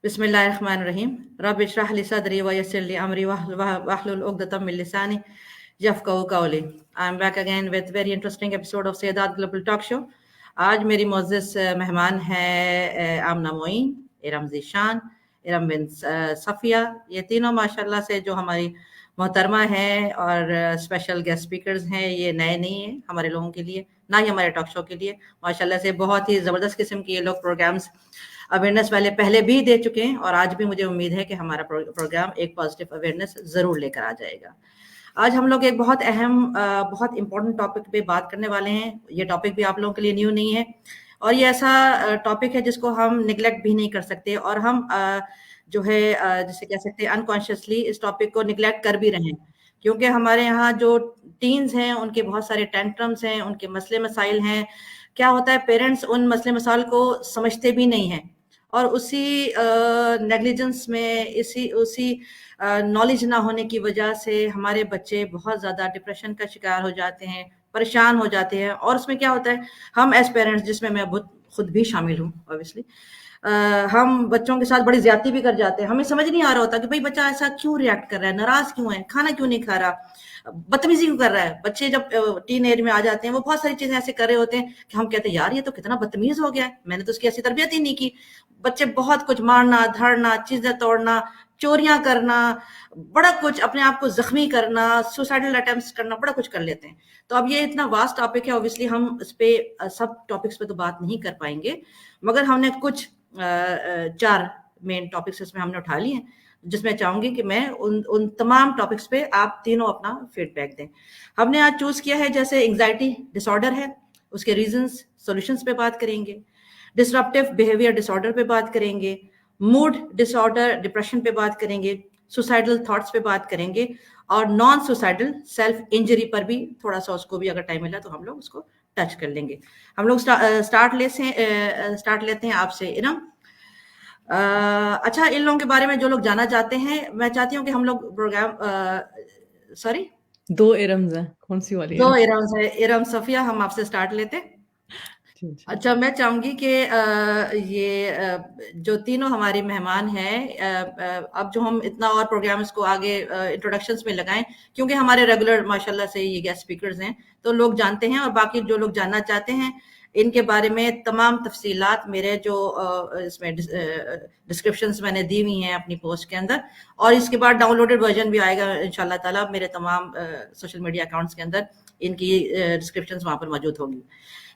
बिस्मिल्लाहिर्रहमानिर्रहीम। रब इशरह ली सदरी व यस्सिर ली अमरी वाहलुल उक़दतम मिन लिसानी यफ़क़हू क़ौली। I am back again with very interesting episode of Syedaat global talk show. आज मेरी मोअज़्ज़ज़ मेहमान है आमना मोइन, इरम ज़ीशान, इरम बिन सफ़िया। ये तीनों माशाल्लाह से जो हमारी मोहतरमा हैं और स्पेशल गेस्ट स्पीकर्स हैं, ये नए नहीं हैं हमारे लोगों के लिए, ना ही हमारे टॉक शो के लिए। माशाल्लाह से बहुत ही ज़बरदस्त किस्म के ये लोग प्रोग्राम्स अवेयरनेस वाले पहले भी दे चुके हैं और आज भी मुझे उम्मीद है कि हमारा प्रोग्राम एक पॉजिटिव अवेयरनेस ज़रूर लेकर आ जाएगा। आज हम लोग एक बहुत अहम बहुत इम्पोर्टेंट टॉपिक पे बात करने वाले हैं। ये टॉपिक भी आप लोगों के लिए न्यू नहीं है और ये ऐसा टॉपिक है जिसको हम निगलेक्ट भी नहीं कर सकते और हम जो है जिसे कह सकते हैं अनकॉन्शियसली इस टॉपिक को निगलेक्ट कर भी रहे हैं, क्योंकि हमारे यहाँ जो टीन्स हैं उनके बहुत सारे टेंट्रम्स हैं, उनके मसले मसाइल हैं। क्या होता है, पेरेंट्स उन मसले मसाइल को समझते भी नहीं हैं और उसी नेग्लिजेंस में इसी उसी नॉलेज ना होने की वजह से हमारे बच्चे बहुत ज़्यादा डिप्रेशन का शिकार हो जाते हैं, परेशान हो जाते हैं। और उसमें क्या होता है, हम एज पेरेंट्स, जिसमें मैं खुद भी शामिल हूँ ऑब्वियसली, हम बच्चों के साथ बड़ी ज्यादती भी कर जाते हैं। हमें समझ नहीं आ रहा होता कि भाई बच्चा ऐसा क्यों रिएक्ट कर रहा है, नाराज क्यों है, खाना क्यों नहीं खा रहा, बदतमीजी क्यों कर रहा है। बच्चे जब टीन एज में आ जाते हैं वो बहुत सारी चीजें ऐसे कर रहे होते हैं कि हम कहते हैं यार ये तो कितना बदतमीज हो गया है, मैंने तो उसकी ऐसी तरबियत ही नहीं की। बच्चे बहुत कुछ मारना धरना, चीजें तोड़ना, चोरियां करना, बड़ा कुछ अपने आप को जख्मी करना, सुसाइडल अटेम्प्ट्स करना, बड़ा कुछ कर लेते हैं। तो अब ये इतना वास्ट टॉपिक है, ऑब्वियसली हम इस पे सब टॉपिक्स पे तो बात नहीं कर पाएंगे, मगर हमने कुछ 4 मेन टॉपिक्स इसमें हमने उठा लिए हैं, जिसमें चाहूंगी कि मैं उन तमाम टॉपिक्स पे आप तीनों अपना फीडबैक दें। हमने आज चूज किया है, जैसे एंग्जाइटी डिसऑर्डर है, उसके रीजंस सॉल्यूशंस पे बात करेंगे, डिसरप्टिव बिहेवियर डिसऑर्डर पे बात करेंगे, मूड डिसऑर्डर डिप्रेशन पे बात करेंगे, सुसाइडल थॉट्स पे बात करेंगे और नॉन सुसाइडल सेल्फ इंजरी पर भी थोड़ा सा, उसको भी अगर टाइम मिला तो हम लोग उसको टच कर लेंगे। हम लोग स्टार्ट लेते हैं आपसे इरम। अच्छा, इन लोगों के बारे में जो लोग जानना चाहते हैं, मैं चाहती हूँ कि हम लोग प्रोग्राम सॉरी 2 इरम्स हैं, कौन-सी वाली 2 इरम? इरम से, इरम सफिया, हम आपसे स्टार्ट लेते हैं। जी, जी। अच्छा, मैं चाहूंगी कि जो तीनों हमारी मेहमान हैं, अब जो हम इतना और प्रोग्राम्स को आगे इंट्रोडक्शंस में लगाएं, क्योंकि हमारे रेगुलर माशाल्लाह से ये गेस्ट स्पीकर्स हैं तो लोग जानते हैं, और बाकी जो लोग जानना चाहते हैं इनके बारे में तमाम तफसीलात मेरे जो इसमें डिस्क्रिप्शंस मैंने दी हुई हैं अपनी पोस्ट के अंदर, और इसके बाद डाउनलोडेड वर्जन भी आएगा इंशाल्लाह ताला मेरे तमाम सोशल मीडिया अकाउंट्स के अंदर, इनकी डिस्क्रिप्शंस वहां पर मौजूद होंगी।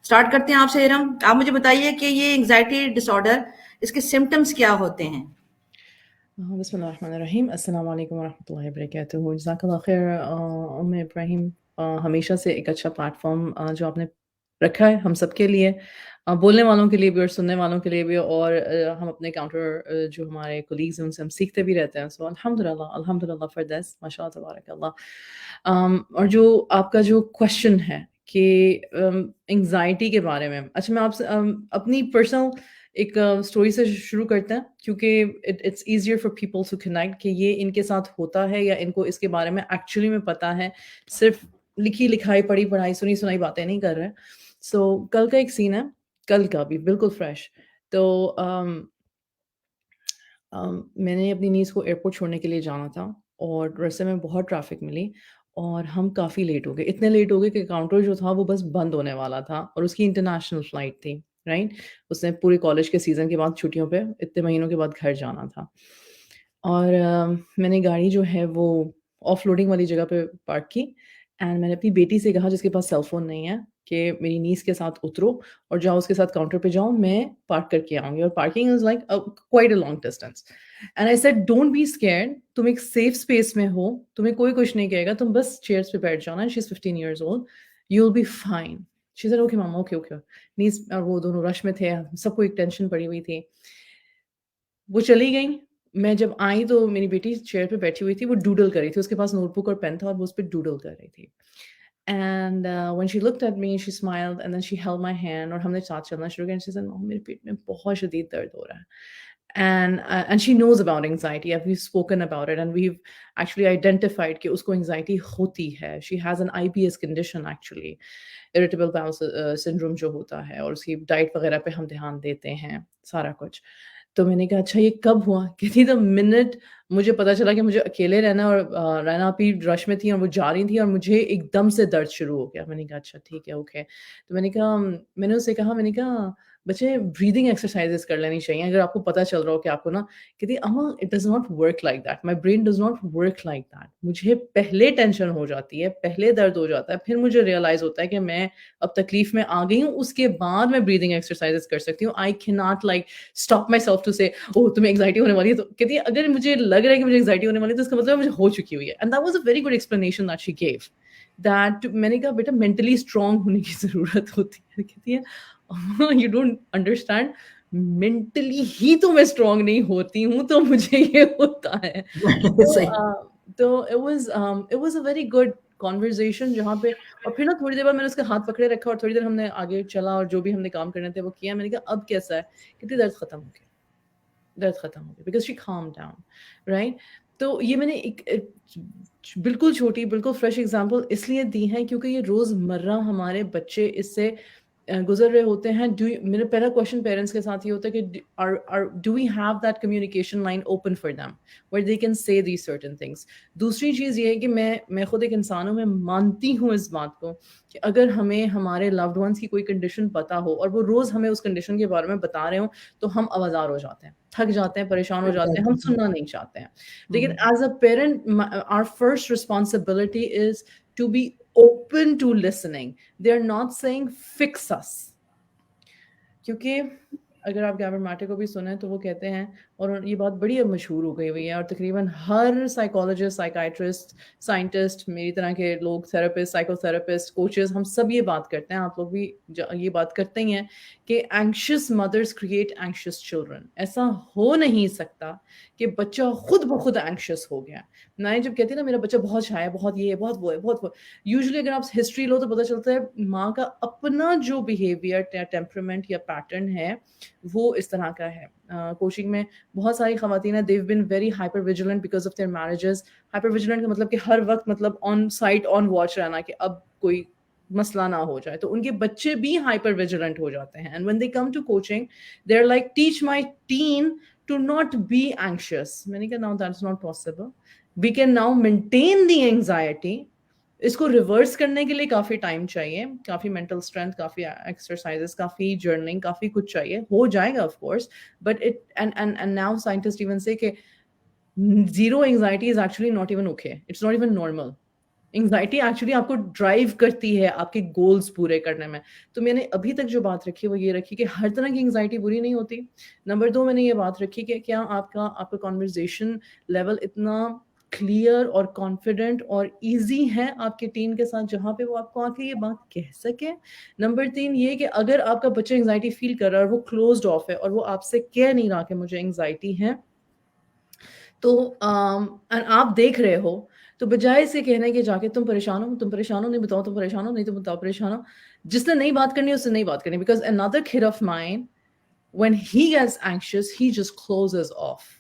स्टार्ट करते हैं आपसे इरम। आप मुझे बताइए कि ये एंग्जाइटी डिसऑर्डर, इसके सिम्टम्स क्या होते हैं? बिस्मिल्लाहिर्रहमानिर्रहीम। अस्सलाम वालेकुम वरहमतुल्लाहि वबरकातुहू। जज़ाकल्लाह ख़ैर उम्म इब्राहिम, हमेशा से एक अच्छा प्लेटफ़ॉर्म जो आपने रखा है हम सब के लिए, बोलने वालों के लिए भी और सुनने वालों के लिए भी, और हम अपने जो हमारे कोलीग्स हैं उनसे हम सीखते भी रहते हैं। सो अल्हम्दुलिल्लाह अल्हम्दुलिल्लाह फ़ॉर दिस, माशाअल्लाह तबारकल्लाह। और जो आपका जो क्वेश्चन है कि एंग्ज़ायटी के बारे में, अच्छा मैं आपसे अपनी पर्सनल एक स्टोरी से शुरू करते हैं, क्योंकि it's easier for people to connect कि ये इनके साथ होता है या इनको इसके बारे में एक्चुअली में पता है, सिर्फ़ लिखी-लिखाई, पढ़ी-पढ़ाई, सुनी-सुनाई बातें नहीं कर रहे हैं। सो कल का एक सीन है, कल का भी बिल्कुल फ्रेश। तो मैंने अपनी नीज़ को एयरपोर्ट छोड़ने के लिए जाना था और रास्ते में बहुत ट्रैफ़िक मिली और हम काफ़ी लेट हो गए। इतने लेट हो गए कि काउंटर जो था वो बस बंद होने वाला था और उसकी इंटरनेशनल फ़्लाइट थी, राइट? उसने पूरे कॉलेज के सीज़न के बाद छुट्टियों पे इतने महीनों के बाद घर जाना था। और मैंने गाड़ी जो है वो ऑफ़लोडिंग वाली जगह पे पार्क की एंड मैंने अपनी बेटी से कहा, जिसके पास सेल फ़ोन नहीं है, कि मेरी नीज़ के साथ उतरो और जाओ उसके साथ काउंटर पे जाओ, मैं पार्क करके आऊँगी, और parking is like quite a long distance. And I said don't be scared, तुम एक सेफ स्पेस में हो, तुम्हें कोई कुछ नहीं कहेगा, तुम बस चेयर्स पे बैठ जाना। She is 15 years old, you will be fine. She said okay मम्मा, ओके, ओके। नीज़ और वो दोनों रश में थे, सबको एक टेंशन पड़ी हुई थी। वो चली गईं। मैं जब आई तो मेरी बेटी चेयर पे बैठी हुई थी, वो डूडल कर रही थी, उसके पास नोटबुक और पेन था और वो उस पे डूडल कर रही थी। And when she looked at me, she smiled and then she held my hand और हमने साथ चलना शुरू किया। एंड शी सेड, "मम्मा, मेरे पेट में बहुत शदीद दर्द हो रहा है।" And she knows about anxiety, we've spoken about it and we've actually identified कि उसको एंग्ज़ायटी होती है। She has an IBS condition actually, irritable bowel syndrome जो होता है, और उसकी डाइट वगैरह पे हम ध्यान देते हैं, सारा कुछ। तो मैंने कहा अच्छा ये कब हुआ? कहती द मिनट मुझे पता चला कि मुझे अकेले रहना और रैना अपनी रश में थी और वो जा रही थी और मुझे एकदम से दर्द शुरू हो गया। मैंने कहा अच्छा ठीक है, ओके। तो मैंने उससे कहा मैंने कहा बच्चे ब्रीथिंग एक्सरसाइज़ेज़ कर लेनी चाहिए अगर आपको पता चल रहा हो कि आपको ना कहती अम्मा it does not work like that, my brain does not work like that. मुझे पहले टेंशन हो जाती है, पहले दर्द हो जाता है, फिर मुझे रियलाइज़ होता है कि मैं अब तकलीफ़ में आ गई हूँ, उसके बाद मैं ब्रीथिंग एक्सरसाइज़ेज़ कर सकती हूँ। I can not like stop myself to say oh! तुम्हें एंग्ज़ायटी होने वाली है तो कहती है अगर मुझे लग रहा है कि मुझे एंग्ज़ायटी होने वाली है तो इसका मतलब मुझे हो चुकी हुई है। And that was a very good explanation that she gave that मैंने कहा बेटा मेंटली स्ट्रांग होने की ज़रूरत होती है। कहती है यू डोंट अंडरस्टैंड मेंटली ही तो मैं स्ट्रांग नहीं होती हूँ, तो मुझे ये होता है। सही। तो it was a very good conversation जहाँ पे और फिर ना थोड़ी देर बाद मैंने उसका हाथ पकड़े रखा और थोड़ी देर हमने आगे चला और जो भी हमने काम करने थे वो किया। मैंने कहा अब कैसा है? कहती दर्द खत्म हो गया। दर्द खत्म हो गया बिकॉज़ शी काल्म्ड डाउन, राइट? तो ये मैंने बिल्कुल छोटी, बिल्कुल फ्रेश एग्ज़ाम्पल इसलिए दी है क्योंकि ये रोज़मर्रा हमारे बच्चे इससे गुज़र रहे होते हैं। मेरा पहला क्वेश्चन पेरेंट्स के साथ ये होता है कि do we have that communication line open for them where they can say these certain things. दूसरी चीज़ ये है कि मैं खुद एक इंसान हूँ, मैं मानती हूँ इस बात को कि अगर हमें हमारे लव्ड वन्स की कोई कंडीशन पता हो और वो रोज़ हमें उस कंडीशन के बारे में बता रहे हों, तो हम आवाज़ार हो जाते हैं, थक जाते हैं, परेशान हो जाते हैं, हम एग्ज़ैक्टली। सुनना नहीं चाहते हैं। लेकिन हुँ। As a parent our first responsibility is to be open to listening. They are not saying fix us. क्योंकि अगर आप गैबर्ट मार्टे को भी सुने तो वो कहते हैं और ये बात बड़ी अब मशहूर हो गई हुई है और तकरीबन हर साइकोलॉजिस्ट, साइकियाट्रिस्ट, साइंटिस्ट, मेरी तरह के लोग, थेरेपिस्ट, साइकोथेरेपिस्ट, कोचेज़ हम सब ये बात करते हैं, आप लोग भी ये बात करते ही हैं कि anxious mothers create anxious children. ऐसा हो नहीं सकता कि बच्चा खुद ब खुद एंग्शियस हो गया। मैं जब कहती है ना मेरा बच्चा बहुत शाय है, बहुत ये है, बहुत वो है, बहुत वो यूजुअली अगर आप हिस्ट्री लो तो पता चलता है माँ का अपना जो बिहेवियर या टेम्परामेंट या पैटर्न है वो इस तरह का है। कोचिंग में बहुत सारी ख़वातीन हैं, they have been very hyper vigilant because of their marriages. Hyper vigilant का मतलब कि हर वक़्त मतलब ऑन साइट, ऑन वॉच रहना कि अब कोई मसला ना हो जाए। तो उनके बच्चे भी हाइपर विजिलेंट हो जाते हैं and when they come to coaching, they are like teach my teen to not be anxious. मैंने कहा now that's not possible. We can now maintain the anxiety. इसको रिवर्स करने के लिए काफ़ी टाइम चाहिए, काफ़ी मेंटल स्ट्रेंथ, काफ़ी एक्सरसाइज़ेज़, काफ़ी जर्नलिंग, काफ़ी कुछ चाहिए। हो जाएगा of course, but it and now scientist even say that zero anxiety is actually not even okay, it's not even normal. Anxiety actually आपको ड्राइव करती है आपके गोल्स पूरे करने में। तो मैंने अभी तक जो बात रखी है वो ये रखी कि हर तरह की एंग्ज़ायटी बुरी नहीं होती। नंबर 2 मैंने ये बात रखी कि क्या आपका आपका कन्वर्सेशन लेवल इतना क्लियर और कॉन्फिडेंट और ईज़ी है आपके टीम के साथ जहाँ पे वो आपको आके ये बात कह सके। नंबर 3 ये कि अगर आपका बच्चा एंग्ज़ायटी फ़ील कर रहा है और वो क्लोज़्ड ऑफ है और वो आपसे कह नहीं रहा कि मुझे एंग्ज़ायटी है, तो आप देख रहे हो, तो बजाय इसे कहने के जाके तुम परेशान हो, नहीं बताओ तुम परेशान हो, नहीं तुम बताओ परेशान हो। जिसने नहीं बात करनी है उससे नहीं बात करनी because another kid of mine when he gets anxious he just closes off.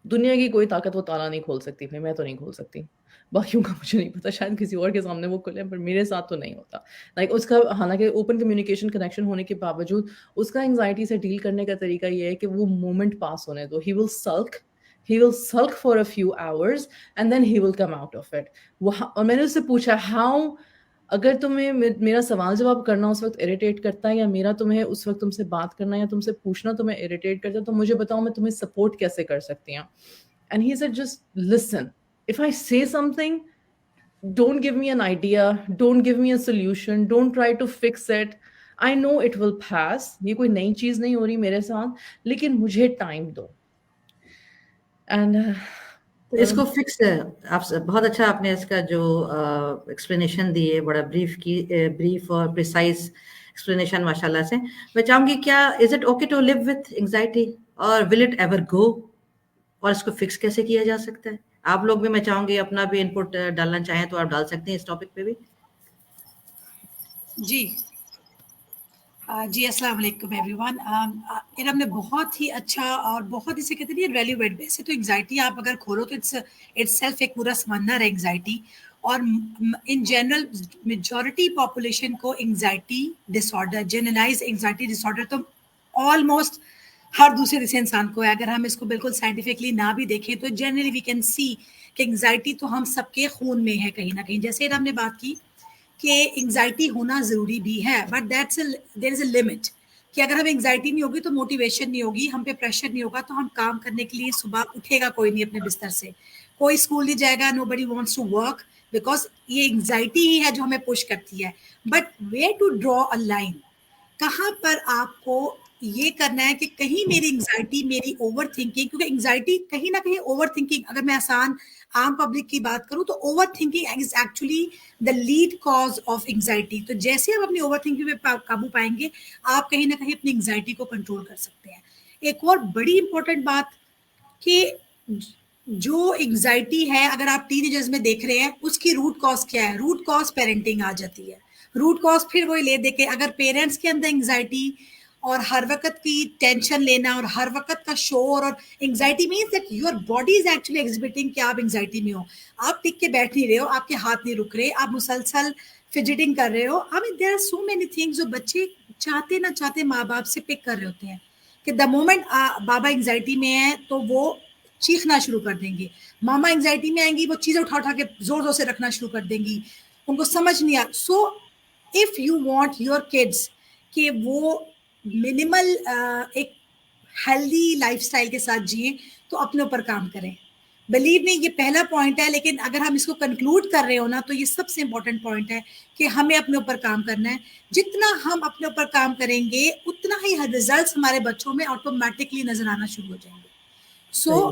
दुनिया की कोई ताकत वो ताला नहीं खोल सकती भाई, मैं तो नहीं खोल सकती। बाकियों का मुझे नहीं पता शायद किसी और के सामने वो खुले पर मेरे साथ तो नहीं होता। लाइक उसका हालाँकि ओपन कम्युनिकेशन कनेक्शन होने के बावजूद उसका एंग्ज़ायटी से डील करने का तरीका ये है कि वो मोमेंट पास होने दो। He will sulk for a few hours and then he will come out of it. वहाँ और मैंने उससे पूछा हाउ अगर तुम्हें मेरा सवाल जवाब करना उस वक़्त इरिटेट करता है या मेरा तुम्हें उस वक़्त तुमसे बात करना या तुमसे पूछना तुम्हें इरिटेट करता है, तो मुझे बताओ मैं तुम्हें सपोर्ट कैसे कर सकती हूँ? And he said just listen, if I से something don't give me an idea, don't give me a solution, don't try to fix it. I know it will pass. ये कोई नई चीज़ नहीं हो रही मेरे साथ, लेकिन मुझे टाइम दो। एंड तो इसको फिक्स आप बहुत अच्छा आपने इसका जो एक्सप्लेनेशन दी है बड़ा ब्रीफ और प्रिसाइज एक्सप्लेनेशन माशाल्लाह से। मैं चाहूंगी क्या is it okay to live with anxiety और विल इट एवर गो और इसको फिक्स कैसे किया जा सकता है? आप लोग भी मैं चाहूंगी अपना भी इनपुट डालना चाहें तो आप डाल सकते हैं इस टॉपिक पे भी। जी जी अस्सलाम वालेकुम एवरीवन। इरम ने बहुत ही अच्छा और बहुत इसे कहते हैं रेलिवेंट। वैसे तो एंग्जाइटी आप अगर खोलो तो इट्स सेल्फ एक पूरा समंदर है एंग्जाइटी। और इन जनरल मेजॉरिटी पॉपुलेशन को anxiety disorder, generalize anxiety disorder तो ऑलमोस्ट हर दूसरे तीसरे इंसान को है। अगर हम इसको बिल्कुल साइंटिफिकली ना भी देखें तो जनरली वी कैन सी कि एंग्जाइटी तो हम सबके खून में है कहीं ना कहीं। जैसे हमने बात की कि एंग्जाइटी होना ज़रूरी भी है, but there is a limit कि अगर हम एंग्जाइटी नहीं होगी तो मोटिवेशन नहीं होगी, हम पे प्रेशर नहीं होगा, तो हम काम करने के लिए सुबह उठेगा कोई नहीं अपने बिस्तर से, कोई स्कूल नहीं जाएगा, nobody wants to work, because ये एंग्जाइटी ही है जो हमें पुश करती है। But where to draw a line, कहाँ पर आपको ये करना है कि कहीं मेरी एंग्जाइटी, मेरी ओवर थिंकिंग, क्योंकि एंग्जाइटी कहीं ना कहीं ओवर थिंकिंग, अगर मैं आसान आम पब्लिक की बात करूं तो over thinking is actually the lead cause of anxiety. तो जैसे आप अपनी ओवर थिंकिंग पे काबू पाएंगे, आप कहीं ना कहीं अपनी एंग्जाइटी को कंट्रोल कर सकते हैं। एक और बड़ी इंपॉर्टेंट बात कि जो एंग्जाइटी है, अगर आप टीनेजर्स में देख रहे हैं, उसकी रूट कॉज क्या है? रूट कॉज पेरेंटिंग आ जाती है। रूट कॉज फिर वही ले दे के, अगर पेरेंट्स के अंदर एंग्जाइटी और हर वक्त की टेंशन लेना और हर वक्त का शोर, और anxiety means that your body is actually exhibiting कि आप एंग्जाइटी में हो। आप टिक के बैठ नहीं रहे हो, आपके हाथ नहीं रुक रहे, आप मुसलसल फिजिटिंग कर रहे हो। I mean there are so many things जो बच्चे चाहते ना चाहते माँ बाप से पिक कर रहे होते हैं कि द मोमेंट बाबा एंग्जाइटी में है तो वो चीखना शुरू कर देंगे, मामा एंग्जाइटी में आएंगी वो चीजें उठा उठा के जोर जोर से रखना शुरू कर देंगी, उनको समझ नहीं आ। So if you want your kids कि वो मिनिमल एक हेल्दी लाइफस्टाइल के साथ जिए, तो अपने ऊपर काम करें। बिलीव मी, ये पहला पॉइंट है, लेकिन अगर हम इसको कंक्लूड कर रहे हो ना, तो ये सबसे इंपॉर्टेंट पॉइंट है कि हमें अपने ऊपर काम करना है। जितना हम अपने ऊपर काम करेंगे, उतना ही रिजल्ट्स हमारे बच्चों में ऑटोमेटिकली नजर आना शुरू हो जाएंगे। सो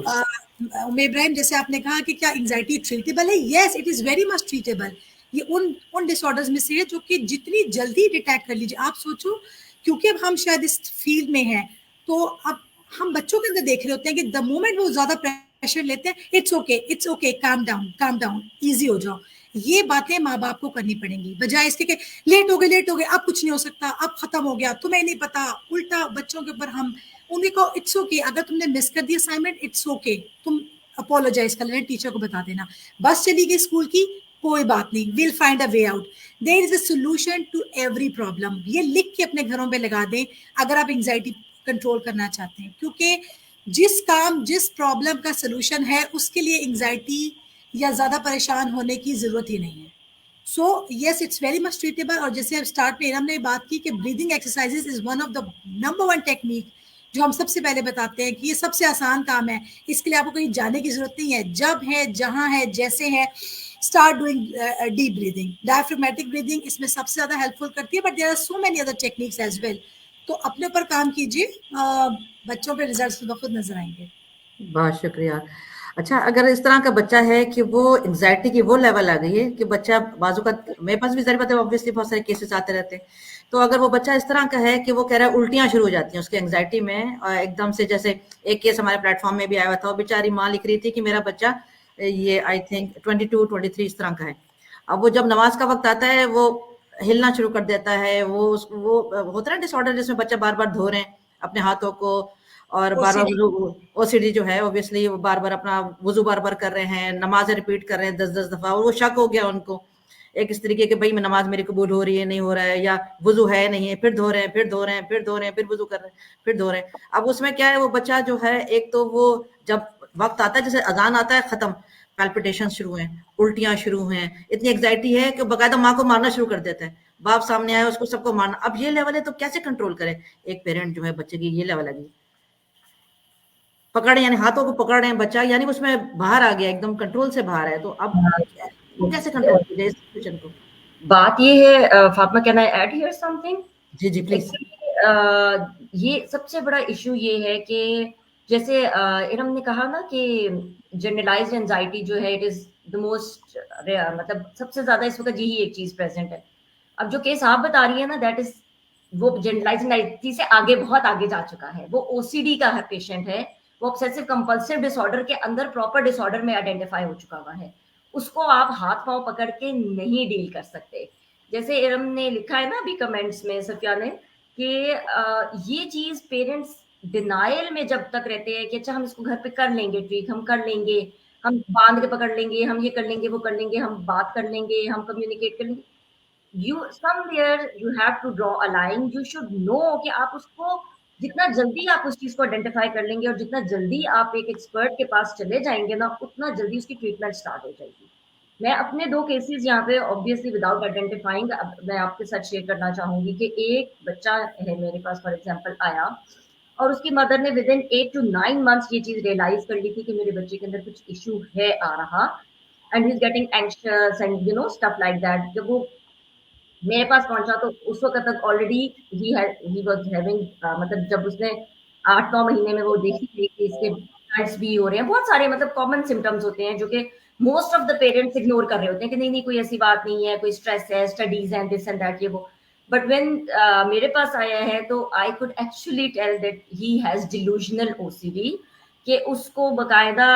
इब्राहिम, जैसे आपने कहा कि क्या एंग्जाइटी ट्रीटेबल है? Yes, it is very much treatable. ये उन डिसऑर्डर्स में से है जो कि जितनी जल्दी डिटेक्ट कर लीजिए। आप सोचो, क्योंकि अब हम शायद इस फील्ड में हैं, तो अब हम बच्चों के अंदर देख रहे होते हैं कि द मोमेंट वो ज्यादा प्रेशर लेते हैं, it's okay, calm down, easy हो जाओ। ये बातें माँ बाप को करनी पड़ेंगी, बजाय इसके कि लेट हो गए, अब कुछ नहीं हो सकता, अब खत्म हो गया, तुम्हें नहीं पता। उल्टा बच्चों के ऊपर हम उन्हें कहो इट्स ओके, अगर तुमने मिस कर दिया असाइनमेंट, इट्स ओके, तुम अपोलोजाइज कर लेना, टीचर को बता देना, बस चली गई स्कूल की, कोई बात नहीं, will find a way out, there is a solution to every problem. ये लिख के अपने घरों पे लगा दें अगर आप एंग्जाइटी कंट्रोल करना चाहते हैं, क्योंकि जिस प्रॉब्लम का सोल्यूशन है, उसके लिए एंग्जाइटी या ज्यादा परेशान होने की जरूरत ही नहीं है। So yes, it's very much treatable. और जैसे अब स्टार्ट में हमने बात की कि breathing exercises is one of the number one technique जो हम सबसे पहले बताते हैं कि ये सबसे आसान काम है, इसके लिए आपको कहीं जाने की जरूरत नहीं है। जब है, जहां है, जैसे है, start doing deep breathing, diaphragmatic breathing इसमें सबसे ज्यादा हेल्पफुल करती है, but there are so many other techniques as well. तो अपने ऊपर काम कीजिए, बच्चों के रिजल्ट्स खुद नजर आएंगे। बहुत शुक्रिया। अच्छा, अगर इस तरह का बच्चा है कि वो एंग्जाइटी की वो लेवल आ गई है कि बच्चा बाजू का, मेरे पास भी ज़ाहिर बात है ऑब्वियसली बहुत सारे केसेस आते रहते हैं, तो अगर वो बच्चा इस तरह का है कि वो कह रहा है उल्टियाँ शुरू हो जाती हैं उसके एंग्जाइटी में, और एकदम से, जैसे एक केस हमारे प्लेटफॉर्म में भी आया हुआ था, वो बेचारी माँ लिख रही थी कि मेरा बच्चा ये आई थिंक 22-23 इस तरह का है। अब वो जब नमाज का वक्त आता है वो हिलना शुरू कर देता है, वो होता है ना डिसऑर्डर जिसमें बच्चा बार बार धो रहे हैं अपने हाथों को, और बार बार ओसीडी। ओसीडी जो है ऑब्वियसली वो बार बार अपना वजू बार बार कर रहे हैं, नमाज रिपीट कर रहे हैं 10-10 दफा, और वो शक हो गया उनको एक इस तरीके के, भाई मैं नमाज मेरी कबूल हो रही है, नहीं हो रहा है, या वजू है नहीं है, फिर धो रहे हैं, फिर धो रहे हैं, फिर धो रहे हैं, फिर वजू कर रहे हैं, फिर धो रहे हैं। अब उसमें क्या है, वो बच्चा जो है, एक तो वो जब वक्त आता है, जैसे अजान आता है, खत्म, पैल्पिटेशन शुरू हैं, उल्टियां शुरू हैं, इतनी एग्जाइटी है कि बकायदा माँ को मारना शुरू कर देता है, बाप सामने आया उसको सबको मारना। अब ये लेवल है तो कैसे कंट्रोल करे एक पेरेंट जो है बच्चे की, ये लेवल है, पकड़े यानी हाथों को पकड़ रहे हैं बच्चा, यानी उसमें बाहर आ गया, एकदम कंट्रोल से बाहर है, तो अब वो कैसे कंट्रोल किया जाए इस सिचुएशन को? बात ये है, Fatima, can I add here something? जी जी प्लीज। एक्चुअली ये सबसे बड़ा इशू ये है कि जैसे इरम ने कहा ना कि जनरलाइज्ड एंजाइटी जो है, इट इज द मोस्ट, मतलब सबसे ज्यादा इस वक्त यही एक चीज प्रेजेंट है। अब जो केस आप बता रही है ना, दैट इज वो जनरलाइज्ड एंजाइटी से आगे, बहुत आगे जा चुका है। वो ओसीडी का है पेशेंट है, वो ऑब्सेसिव कंपल्सिव डिसऑर्डर के अंदर प्रॉपर डिसऑर्डर में आइडेंटिफाई हो चुका हुआ है। उसको आप हाथ पांव पकड़ के नहीं डील कर सकते। जैसे इरम ने लिखा है ना अभी कमेंट्स में, सफिया ने, कि ये चीज पेरेंट्स डिनायल में जब तक रहते हैं कि अच्छा हम इसको घर पे कर लेंगे, ट्रीट हम कर लेंगे, हम बांध के पकड़ लेंगे, हम ये कर लेंगे, वो कर लेंगे, हम बात कर लेंगे, हम कम्युनिकेट कर लेंगे, you somewhere you have to draw a line, you should know कि आप उसको जितना जल्दी आप उस चीज को आइडेंटिफाई कर लेंगे और जितना जल्दी आप एक एक्सपर्ट के पास चले जाएंगे ना, उतना जल्दी उसकी ट्रीटमेंट स्टार्ट हो जाएगी। मैं अपने 2 केसेस यहाँ पे ऑब्वियसली विदाउट आइडेंटिफाइंग मैं आपके साथ शेयर करना चाहूंगी कि एक बच्चा है मेरे पास फॉर एग्जांपल आया और उसकी मदर ने विद इन 8 to 9 मंथ्स ये चीज रियलाइज कर ली थी कि मेरे बच्चे के अंदर कुछ इशू है आ रहा, and he is getting anxious and stuff like that. जब वो मेरे पास पहुंचा तो उस वक्त तक ऑलरेडी ही वाज हैविंग, मतलब जब उसने 8-9 महीने में वो देखी थी कि इसके ब्लड्स भी हो रहे हैं, बहुत सारे मतलब कॉमन सिम्टम्स होते हैं जो कि most of the parents ignore कर रहे होते हैं कि नहीं नहीं कोई ऐसी बात नहीं है, कोई स्ट्रेस है, studies and this and that ये वो। बट व्हेन मेरे पास आया है तो I could actually tell that he has delusional OCD, कि उसको बकायदा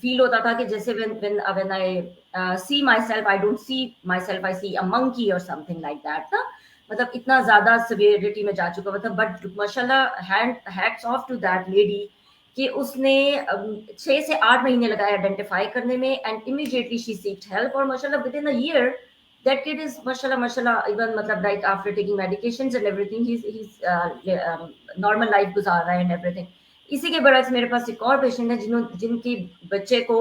फील होता था कि जैसे when I see myself, I don't see myself, I see a monkey or something like that ना, मतलब इतना ज्यादा सिवियरिटी में जा चुका था। बट माशाल्लाह hats off to that lady कि उसने 6 से 8 महीने लगाए आइडेंटिफाई करने में, एंड इमीडिएटली शी सीक्ड हेल्प, और माशाल्लाह with in a year that kid is mashallah even मतलब like after taking medications and everything he's normal life गुजार रहा है and everything। इसी के बरक्स मेरे पास एक और पेशेंट है जिनके बच्चे को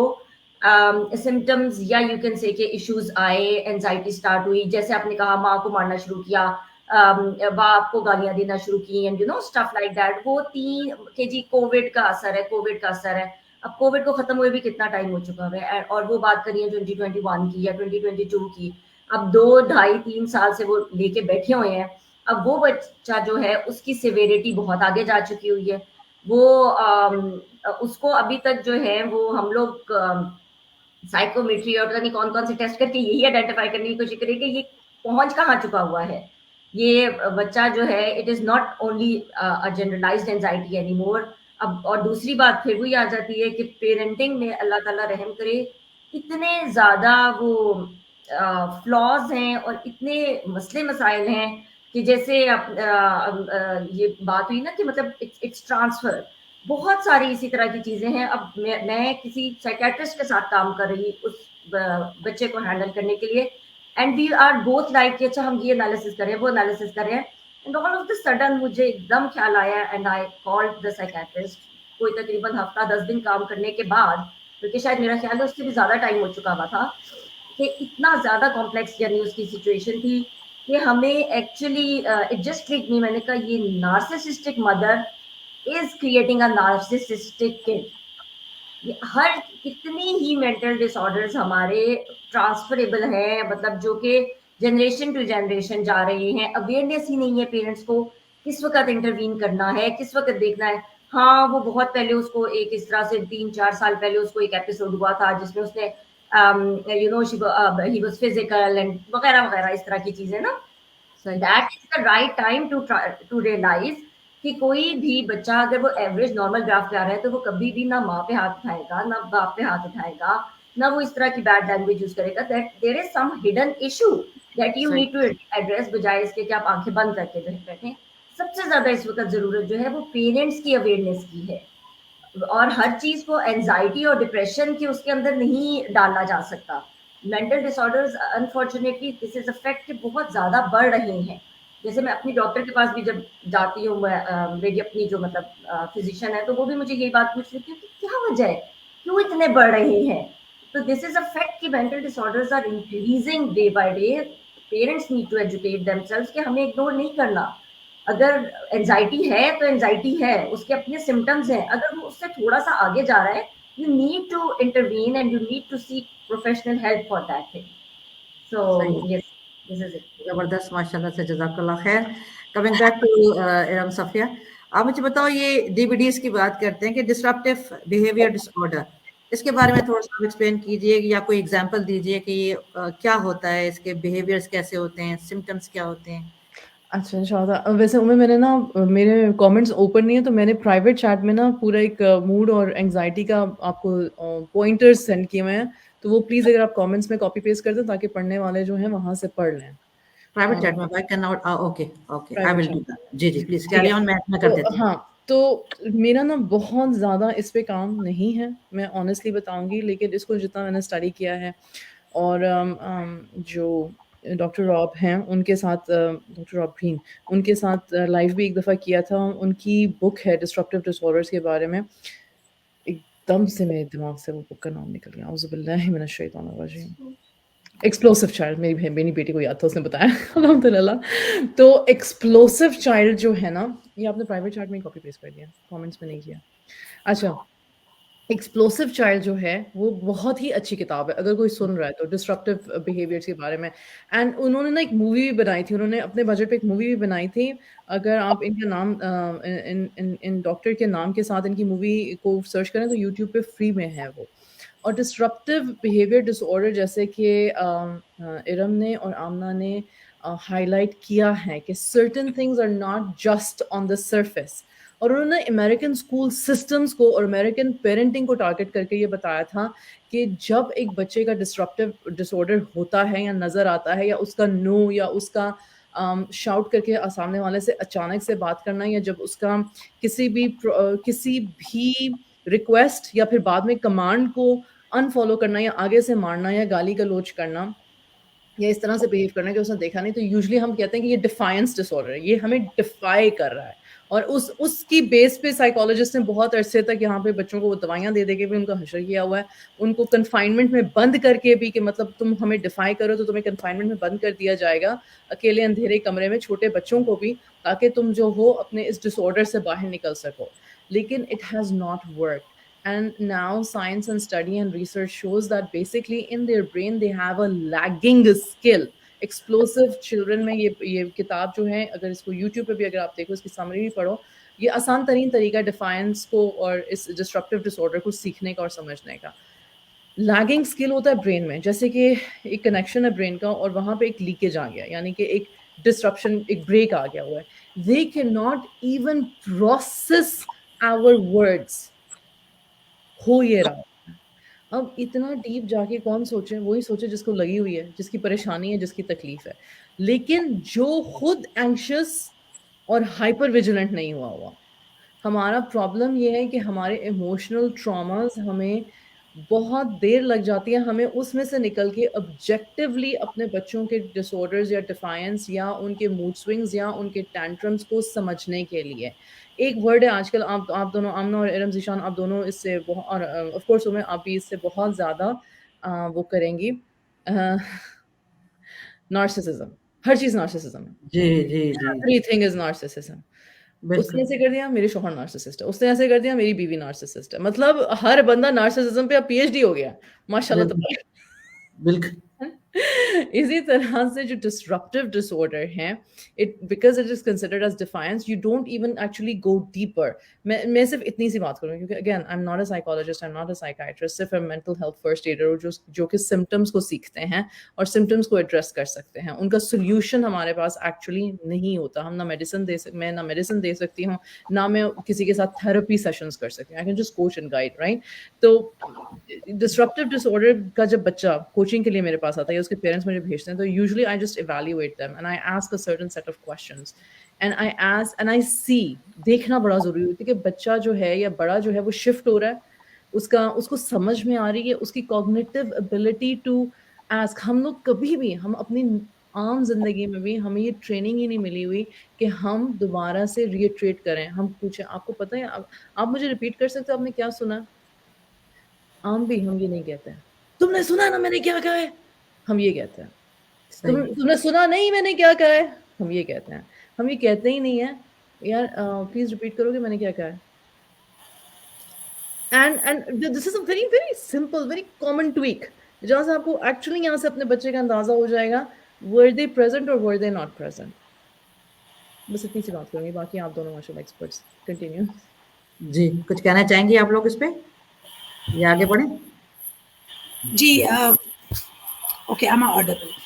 सिम्टम्स या यू कैन से के इश्यूज आए, एंजाइटी स्टार्ट हुई, जैसे आपने कहा माँ को मारना शुरू किया, बाप को गालियां देना शुरू की, एंड स्टफ लाइक दैट। वो 3 के जी कोविड का असर है। अब कोविड को खत्म हुए भी कितना टाइम हो चुका है, और वो बात करिए 2021 की या 2022 की, अब 2, 2.5, 3 साल से वो लेके बैठे हुए हैं। अब वो बच्चा जो है उसकी सिवियरिटी बहुत आगे जा चुकी हुई है, वो उसको अभी तक जो है वो हम लोग साइकोमेट्री और पता नहीं कौन कौन से टेस्ट करके यही आइडेंटिफाई करने की कोशिश करें कि ये पहुंच कहाँ चुका हुआ है। ये बच्चा जो है it is not only a generalized anxiety anymore. अब और दूसरी बात फिर वही आ जाती है कि पेरेंटिंग में अल्लाह ताला रहम करे, इतने ज्यादा वो फ्लॉज हैं और इतने मसले मसाइल हैं कि जैसे ये बात हुई ना कि मतलब इट्स ट्रांसफर, बहुत सारी इसी तरह की चीजें हैं। अब मैं किसी साइकेट्रिस्ट के साथ काम कर रही उस बच्चे को हैंडल करने के लिए, and we are both like कि अच्छा हम ये एनालिसिस करें, वो एनालिसिस करें, and all of the sudden मुझे एकदम ख्याल आया and I called the psychiatrist. कोई तकरीबन हफ्ता 10 दिन काम करने के बाद, क्योंकि शायद मेरा ख्याल है उससे भी ज्यादा टाइम हो चुका हुआ था, कि इतना ज्यादा कॉम्प्लेक्स यानी उसकी सिचुएशन थी कि हमें एक्चुअली इट जस्ट क्लिक मी। मैंने कहा ये narcissistic mother is creating a narcissistic kid। हर कितनी ही मेंटल डिसऑर्डर्स हमारे ट्रांसफरेबल हैं, मतलब जो कि जनरेशन टू जनरेशन जा रहे हैं। अवेयरनेस ही नहीं है पेरेंट्स को किस वक्त इंटरवीन करना है, किस वक्त देखना है। हाँ, वो बहुत पहले उसको एक इस तरह से 3-4 साल पहले उसको एक एपिसोड हुआ था जिसमें उसने ही वाज फिजिकल एंड वगैरह वगैरह इस तरह की चीजें ना। That is the right time to realize कि कोई भी बच्चा अगर वो एवरेज नॉर्मल ग्राफ पे आ रहा है तो वो कभी भी ना माँ पे हाथ उठाएगा, ना बाप पे हाथ उठाएगा, ना वो इस तरह की बैड लैंग्वेज यूज करेगा। That there is some hidden issue that you need to address, बजाय इसके कि आप आंखें बंद करके बैठे। सबसे ज्यादा इस वक्त जरूरत जो है वो पेरेंट्स की अवेयरनेस की है, और हर चीज को एंजाइटी और डिप्रेशन के उसके अंदर नहीं डाला जा सकता। Mental disorders unfortunately this is a fact बहुत ज्यादा बढ़ रहे हैं। जैसे मैं अपनी डॉक्टर के पास भी जब जाती हूँ, मेरी अपनी जो मतलब फिजिशियन है, तो वो भी मुझे यही बात पूछ रही थी कि क्या वजह है, क्यों इतने बढ़ रहे हैं। तो दिस इज अ फैक्ट कि mental disorders are increasing day by day. Parents need to educate themselves कि हमें इग्नोर नहीं करना। अगर एंजाइटी है तो एंजाइटी है, उसके अपने सिम्टम्स हैं, अगर वो उससे थोड़ा सा आगे जा रहा है you need to intervene and you need to seek professional help for that thing. So yes, this is it. जबरदस्त, माशाल्लाह से, जज़ाकल्लाह खैर। Coming back to Iram Safia, आप मुझे बताओ ये डीबीडीज की बात करते हैं कि डिसरप्टिव बिहेवियर डिसऑर्डर, इसके बारे में थोड़ा सा एक्सप्लेन कीजिए या कोई एग्जांपल दीजिए कि ये क्या होता है, इसके बिहेवियर्स कैसे होते हैं, सिम्टम्स क्या होते हैं। अच्छा, इंशाल्लाह। वैसे उम्मे मैंने ना मेरे कमेंट्स ओपन नहीं है, तो मैंने प्राइवेट चैट में ना पूरा एक मूड और एंग्जायटी का आपको पॉइंटर्स सेंड किए हुए हैं, तो वो प्लीज़ अगर आप कमेंट्स में कॉपी पेस्ट कर दें ताकि पढ़ने वाले जो हैं वहाँ से पढ़ लें। प्राइवेट चैट में I can not, okay okay, I private will chat do that. जी जी, प्लीज ठीक कैरी है। ऑन, मैं कर तो देती हूँ। हाँ, तो मेरा ना बहुत ज़्यादा इस पे काम नहीं है, मैं ऑनेस्टली बताऊँगी, लेकिन इसको जितना मैंने स्टडी किया है और जो डॉक्टर रॉब हैं, उनके साथ डॉक्टर रॉब ग्रीन, उनके साथ लाइव भी एक दफ़ा किया था। उनकी बुक है डिस्ट्रप्टिव डिसऑर्डर्स के बारे में। एकदम से मेरे दिमाग से वो बुक का नाम निकल गया, औज़ु बिल्लाहि मिनश शैतानिर रजीम। एक्सप्लोसिव चाइल्ड, मेरी बेटी को याद था, उसने बताया अल्हम्दुलिल्लाह। तो एक्सप्लोसिव चाइल्ड जो है ना, ये आपने प्राइवेट चैट में कॉपी पेस्ट कर दिया, कमेंट्स में नहीं किया। अच्छा, एक्सप्लोसिव चाइल्ड जो है वो बहुत ही अच्छी किताब है अगर कोई सुन रहा है तो, डिस्ट्रप्टिव बिहेवियर्स के बारे में। एंड उन्होंने ना एक मूवी भी बनाई थी, उन्होंने अपने बजट पे एक मूवी भी बनाई थी। अगर आप इनका नाम इन डॉक्टर के नाम के साथ इनकी मूवी को सर्च करें तो यूट्यूब पे फ्री में है वो। और डिस्ट्रप्टिव बिहेवियर डिसऑर्डर जैसे कि इरम ने और आमना ने हाईलाइट किया है कि certain things are not just on the surface. और उन्होंने अमेरिकन स्कूल सिस्टम्स को और अमेरिकन पेरेंटिंग को टारगेट करके ये बताया था कि जब एक बच्चे का डिस्ट्रप्टिव डिसऑर्डर होता है या नज़र आता है, या उसका नो या उसका शाउट करके सामने वाले से अचानक से बात करना, या जब उसका किसी भी रिक्वेस्ट या फिर बाद में कमांड को अनफॉलो करना, या आगे से मारना, या गाली गलौज करना, या इस तरह से बिहेव करना कि उसने देखा नहीं, तो यूजुअली हम कहते हैं कि ये डिफायंस डिसऑर्डर है, ये हमें डिफाई कर रहा है। और उसकी बेस पे साइकोलॉजिस्ट ने बहुत अरसे तक यहाँ पे बच्चों को वो दवाइयाँ दे के भी उनका हशर किया हुआ है, उनको कन्फाइनमेंट में बंद करके भी, कि मतलब तुम हमें डिफाई करो तो तुम्हें कन्फाइनमेंट में बंद कर दिया जाएगा, अकेले अंधेरे कमरे में, छोटे बच्चों को भी, ताकि तुम जो हो अपने इस डिसऑर्डर से बाहर निकल सको। लेकिन it has not work. And now science and study and research shows that basically in their brain they have a lagging skill. Explosive children में ये किताब जो है, अगर इसको YouTube पे भी अगर आप देखो, इसकी समरी भी पढ़ो, ये आसान तरीन तरीका डिफायंस को और इस डिस्ट्रप्टिव डिसऑर्डर को सीखने का और समझने का। लैगिंग स्किल होता है ब्रेन में, जैसे कि एक कनेक्शन है ब्रेन का और वहाँ पे एक लीकेज आ गया, यानी कि एक डिस्ट्रप्शन, एक ब्रेक आ गया हुआ है। They cannot even process our words. हो ये रहा है। अब इतना डीप जाके कौन सोचे, वही सोचे जिसको लगी हुई है, जिसकी परेशानी है, जिसकी तकलीफ है। लेकिन जो खुद एंग्शियस और हाइपर विजिलेंट नहीं हुआ, हमारा प्रॉब्लम ये है कि हमारे इमोशनल ट्रॉमास हमें बहुत देर लग जाती है हमें उसमें से निकल के ऑब्जेक्टिवली अपने बच्चों के डिसऑर्डर्स या डिफायंस या उनके मूड स्विंग्स या उनके टैंट्रम्स को समझने के लिए। एक वर्ड है आजकल, आप दोनों, आमना और इरम ज़ीशान, आप दोनों इससे बहुत, और ऑफ कोर्स उमें आप भी इससे बहुत ज़्यादा वो करेंगी, नार्सिसिज्म। हर चीज़ नार्सिसिज्म है। जी जी जी एवरीथिंग इज नार्सिसिज्म। उसने ऐसे कर दिया, मेरे शौहर नार्सिसिस्ट है, उसने ऐसे कर दिया, मेरी बीवी नार्सिसिस्ट है। मतलब हर बंदा नार्सिसिज्म पे अब पीएचडी हो गया, माशाल्लाह तबारक। बिल्कुल इसी तरह से जो डिसरप्टिव डिसऑर्डर है, it because it is considered as defiance, you don't even actually go deeper. मैं सिर्फ इतनी सी बात करूँगी, क्योंकि again I am not a psychologist, I am not a psychiatrist, सिर्फ मेंटल हेल्थ फर्स्ट एडर जो कि सिम्टम्स को सीखते हैं और सिम्टम्स को एड्रेस कर सकते हैं। उनका सोल्यूशन हमारे पास एक्चुअली नहीं होता। हम ना मेडिसिन मैं ना मेडिसिन दे सकती हूँ, ना मैं किसी के साथ थेरेपी सेशंस कर सकती हूँ। I can just coach and guide, right? तो डिसरप्टिव डिसऑर्डर का जब बच्चा कोचिंग के लिए मेरे पास आता है, उसके पेरेंट्स मुझे भेजते हैं, तो usually I just evaluate them and I ask a certain set of questions and I see, देखना बड़ा जरूरी होता है कि बच्चा जो है या बड़ा जो है वो शिफ्ट हो रहा है, उसको समझ में आ रही है, उसकी कॉग्निटिव एबिलिटी टू आस्क। हम लोग कभी भी, हम अपनी आम जिंदगी में भी हमें ये ट्रेनिंग ही नहीं मिली हुई कि हम दोबारा से रिट्रेट करें। हम पूछें, आपको पता है, आप मुझे रिपीट कर सकते हो आपने क्या सुना? आम भी हम ये नहीं कहते हैं, तुमने सुना ना मैंने क्या कहा है, हम ये कहते हैं। तुमने सुना नहीं मैंने क्या कहा है, हम ये कहते हैं। हम ये कहते ही नहीं है, यार प्लीज रिपीट करोगे मैंने क्या कहा है। And this is a very very simple, very common tweak, जहाँ से आपको एक्चुअली यहाँ से अपने बच्चे का अंदाजा हो जाएगा, वर दे प्रेजेंट और वर दे नॉट प्रेजेंट। बस इतनी सी बात करूंगी, बाकी आप दोनों माशाल्लाह एक्सपर्ट्स। कंटिन्यू। जी, कुछ कहना चाहेंगे आप लोग इस पे, या आगे बढ़े? जी ओके, आई एम ऑडिबल।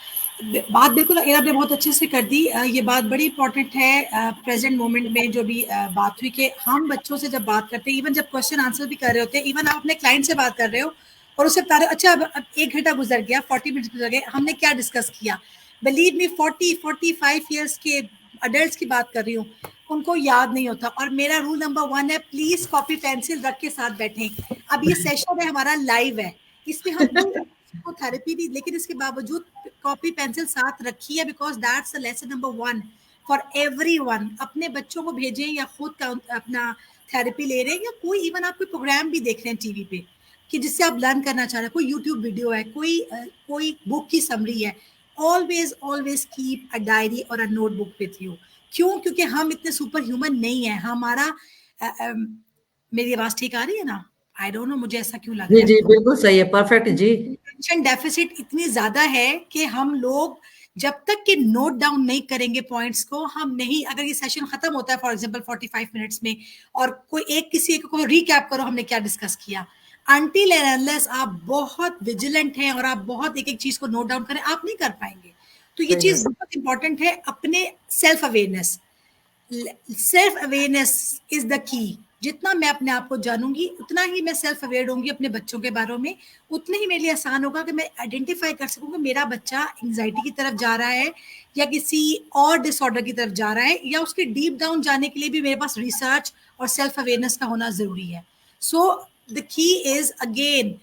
बात बिल्कुल इरम ने बहुत अच्छे से कर दी। ये बात बड़ी इंपॉर्टेंट है प्रेजेंट मोमेंट में जो भी बात हुई, कि हम बच्चों से जब बात करते हैं, इवन जब क्वेश्चन आंसर भी कर रहे होते हैं, इवन आप अपने क्लाइंट से बात कर रहे हो और उससे बता रहे हो, अच्छा अब 1 घंटा गुजर गया, 40 मिनट गुजर गए, हमने क्या डिस्कस किया। बिलीव मी, 40-45 ईयर्स के अडल्ट की बात कर रही हूँ, उनको याद नहीं होता। और मेरा रूल नंबर 1 है, प्लीज कॉपी पेंसिल रख के साथ बैठें। अब ये सेशन है हमारा, लाइव है, इसमें हम थेरेपी भी, लेकिन इसके बावजूद कॉपी पेंसिल साथ रखिए, because that's the lesson number 1 for everyone. अपने बच्चों को भेजें या खुद का अपना थेरेपी ले रहे हैं, या कोई इवन आप कोई प्रोग्राम भी देख रहे हैं टीवी पे कि जिससे आप लर्न करना चाह रहे हैं, कोई यूट्यूब वीडियो है, कोई बुक की समरी है, ऑलवेज कीप अ डायरी और अ नोटबुक विथ यू। क्यों? क्योंकि हम इतने सुपर ह्यूमन नहीं है। हमारा मेरी आवाज ठीक आ रही है ना? आई डोंट नो, मुझे ऐसा क्यों लग जी रहा है। जी बिल्कुल सही है, परफेक्ट जी। अटेंशन डेफिसिट इतनी ज्यादा है कि हम लोग जब तक कि नोट डाउन नहीं करेंगे पॉइंट्स को, हम नहीं, अगर ये सेशन खत्म होता है फॉर एग्जांपल 45 मिनट्स में, और कोई किसी एक को रिकैप करो हमने क्या डिस्कस किया, अनटिल एंड अनलेस आप बहुत विजिलेंट हैं और आप बहुत एक एक चीज को नोट डाउन करें, आप नहीं कर पाएंगे। तो ये सही चीज है। बहुत इंपॉर्टेंट है। अपने self awareness is the key. जितना मैं अपने आप को जानूंगी, उतना ही मैं सेल्फ अवेयर होंगी अपने बच्चों के बारे में, उतने ही मेरे लिए आसान होगा कि मैं आइडेंटिफाई कर सकूं कि मेरा बच्चा एंजाइटी की तरफ जा रहा है या किसी और डिसऑर्डर की तरफ जा रहा है, या उसके डीप डाउन जाने के लिए भी मेरे पास रिसर्च और सेल्फ अवेयरनेस का होना जरूरी है। So the key is again,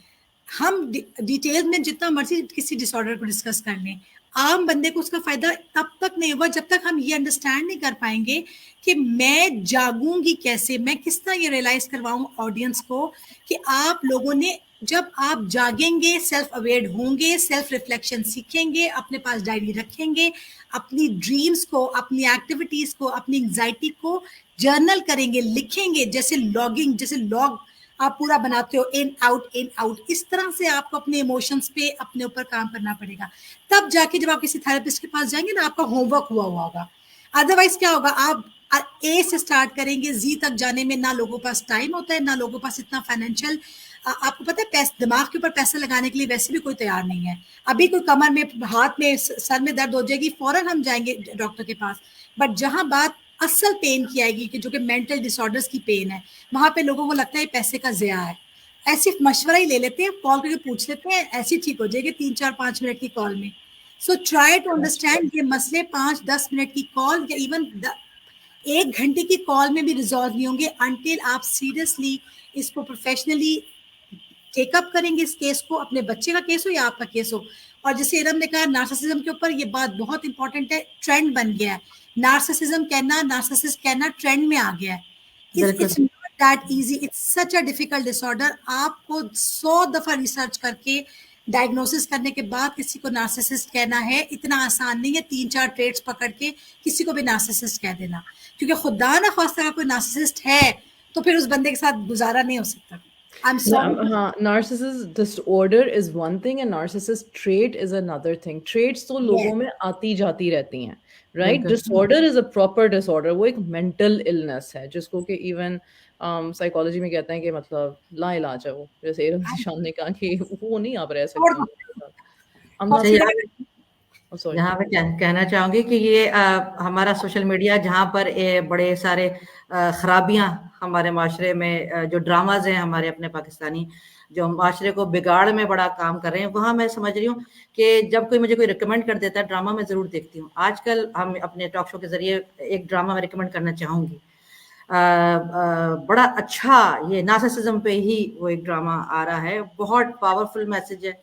हम डिटेल में जितना मर्जी किसी डिसऑर्डर को डिस्कस कर लें, आम बंदे को उसका फायदा तब तक नहीं होगा जब तक हम ये अंडरस्टैंड नहीं कर पाएंगे कि मैं जागूंगी कैसे, मैं किस तरह ये रियलाइज करवाऊं ऑडियंस को कि आप लोगों ने, जब आप जागेंगे, सेल्फ अवेयर होंगे, सेल्फ रिफ्लेक्शन सीखेंगे, अपने पास डायरी रखेंगे, अपनी ड्रीम्स को, अपनी एक्टिविटीज को, अपनी एंजाइटी को जर्नल करेंगे, लिखेंगे, जैसे लॉगिंग, जैसे लॉग आप पूरा बनाते हो, इन आउट, इस तरह से आपको अपने इमोशंस पे अपने ऊपर काम करना पड़ेगा। तब जाके जब आप किसी थेरेपिस्ट के पास जाएंगे ना, आपका होमवर्क हुआ होगा। अदरवाइज क्या होगा, आप ए से स्टार्ट करेंगे, जी तक जाने में ना लोगों के पास टाइम होता है, ना लोगों के पास इतना फाइनेंशियल, आपको पता है दिमाग के ऊपर पैसा लगाने के लिए वैसे भी कोई तैयार नहीं है। अभी कोई कमर में, हाथ में, सर में दर्द हो जाएगी, फौरन हम जाएंगे डॉक्टर के पास। बट जहां बात असल पेन की आएगी, कि जो कि मेंटल डिसऑर्डर्स की पेन है, वहां पे लोगों को लगता है पैसे का ज़िया है, ऐसे मशवरा ही ले लेते हैं, कॉल करके पूछ लेते हैं, ऐसी ठीक हो जाएगी 3-4-5 मिनट की कॉल में। सो ट्राई टू अंडरस्टैंड ये मसले 5-10 मिनट की कॉल या इवन 1 घंटे की कॉल में भी रिजॉल्व नहीं होंगे अनटिल आप सीरियसली इसको प्रोफेशनली टेकअप करेंगे, इस केस को, अपने बच्चे का केस हो या आपका केस हो। और जैसे इरम ने कहा नार्सिसिज्म के ऊपर, ये बात बहुत इंपॉर्टेंट है, ट्रेंड बन गया है, नार्सिसिज्म कहना, नार्सिसिस्ट कहना ट्रेंड में आ गया है। It's not that easy, it's such a difficult disorder. आपको 100 दफा रिसर्च करके डायग्नोसिस करने के बाद किसी को नार्सिसिस्ट कहना है, इतना आसान नहीं है 3-4 ट्रेट्स पकड़ के किसी को भी नार्सिसिस्ट कह देना, क्योंकि खुदा ना खास्ता अगर कोई नार्सिसिस्ट है तो फिर उस बंदे के साथ गुजारा नहीं हो सकता। I'm sorry. Narcissist disorder is one thing and narcissist trait is another thing. Traits तो लोगों में आती जाती रहती हैं, right? Disorder is a proper disorder. वो एक mental illness है जिसको कि even psychology में कहते हैं कि मतलब ला इलाज है वो, जैसे इरम निशान ने कहा कि वो नहीं आप रह सकते। I'm not sorry. यहाँ पे कहना चाहूंगी कि ये हमारा सोशल मीडिया, जहाँ पर बड़े सारे खराबियां हमारे माशरे में, जो ड्रामाज हैं हमारे अपने पाकिस्तानी, जो माशरे को बिगाड़ में बड़ा काम कर रहे हैं, वहाँ मैं समझ रही हूँ कि जब कोई मुझे कोई रिकमेंड कर देता है ड्रामा, मैं ज़रूर देखती हूँ। आजकल हम अपने टॉक शो के ज़रिए एक ड्रामा मैं रिकमेंड करना चाहूँगी, बड़ा अच्छा, ये नार्सिसिज्म पे ही वो एक ड्रामा आ रहा है, बहुत पावरफुल मैसेज है।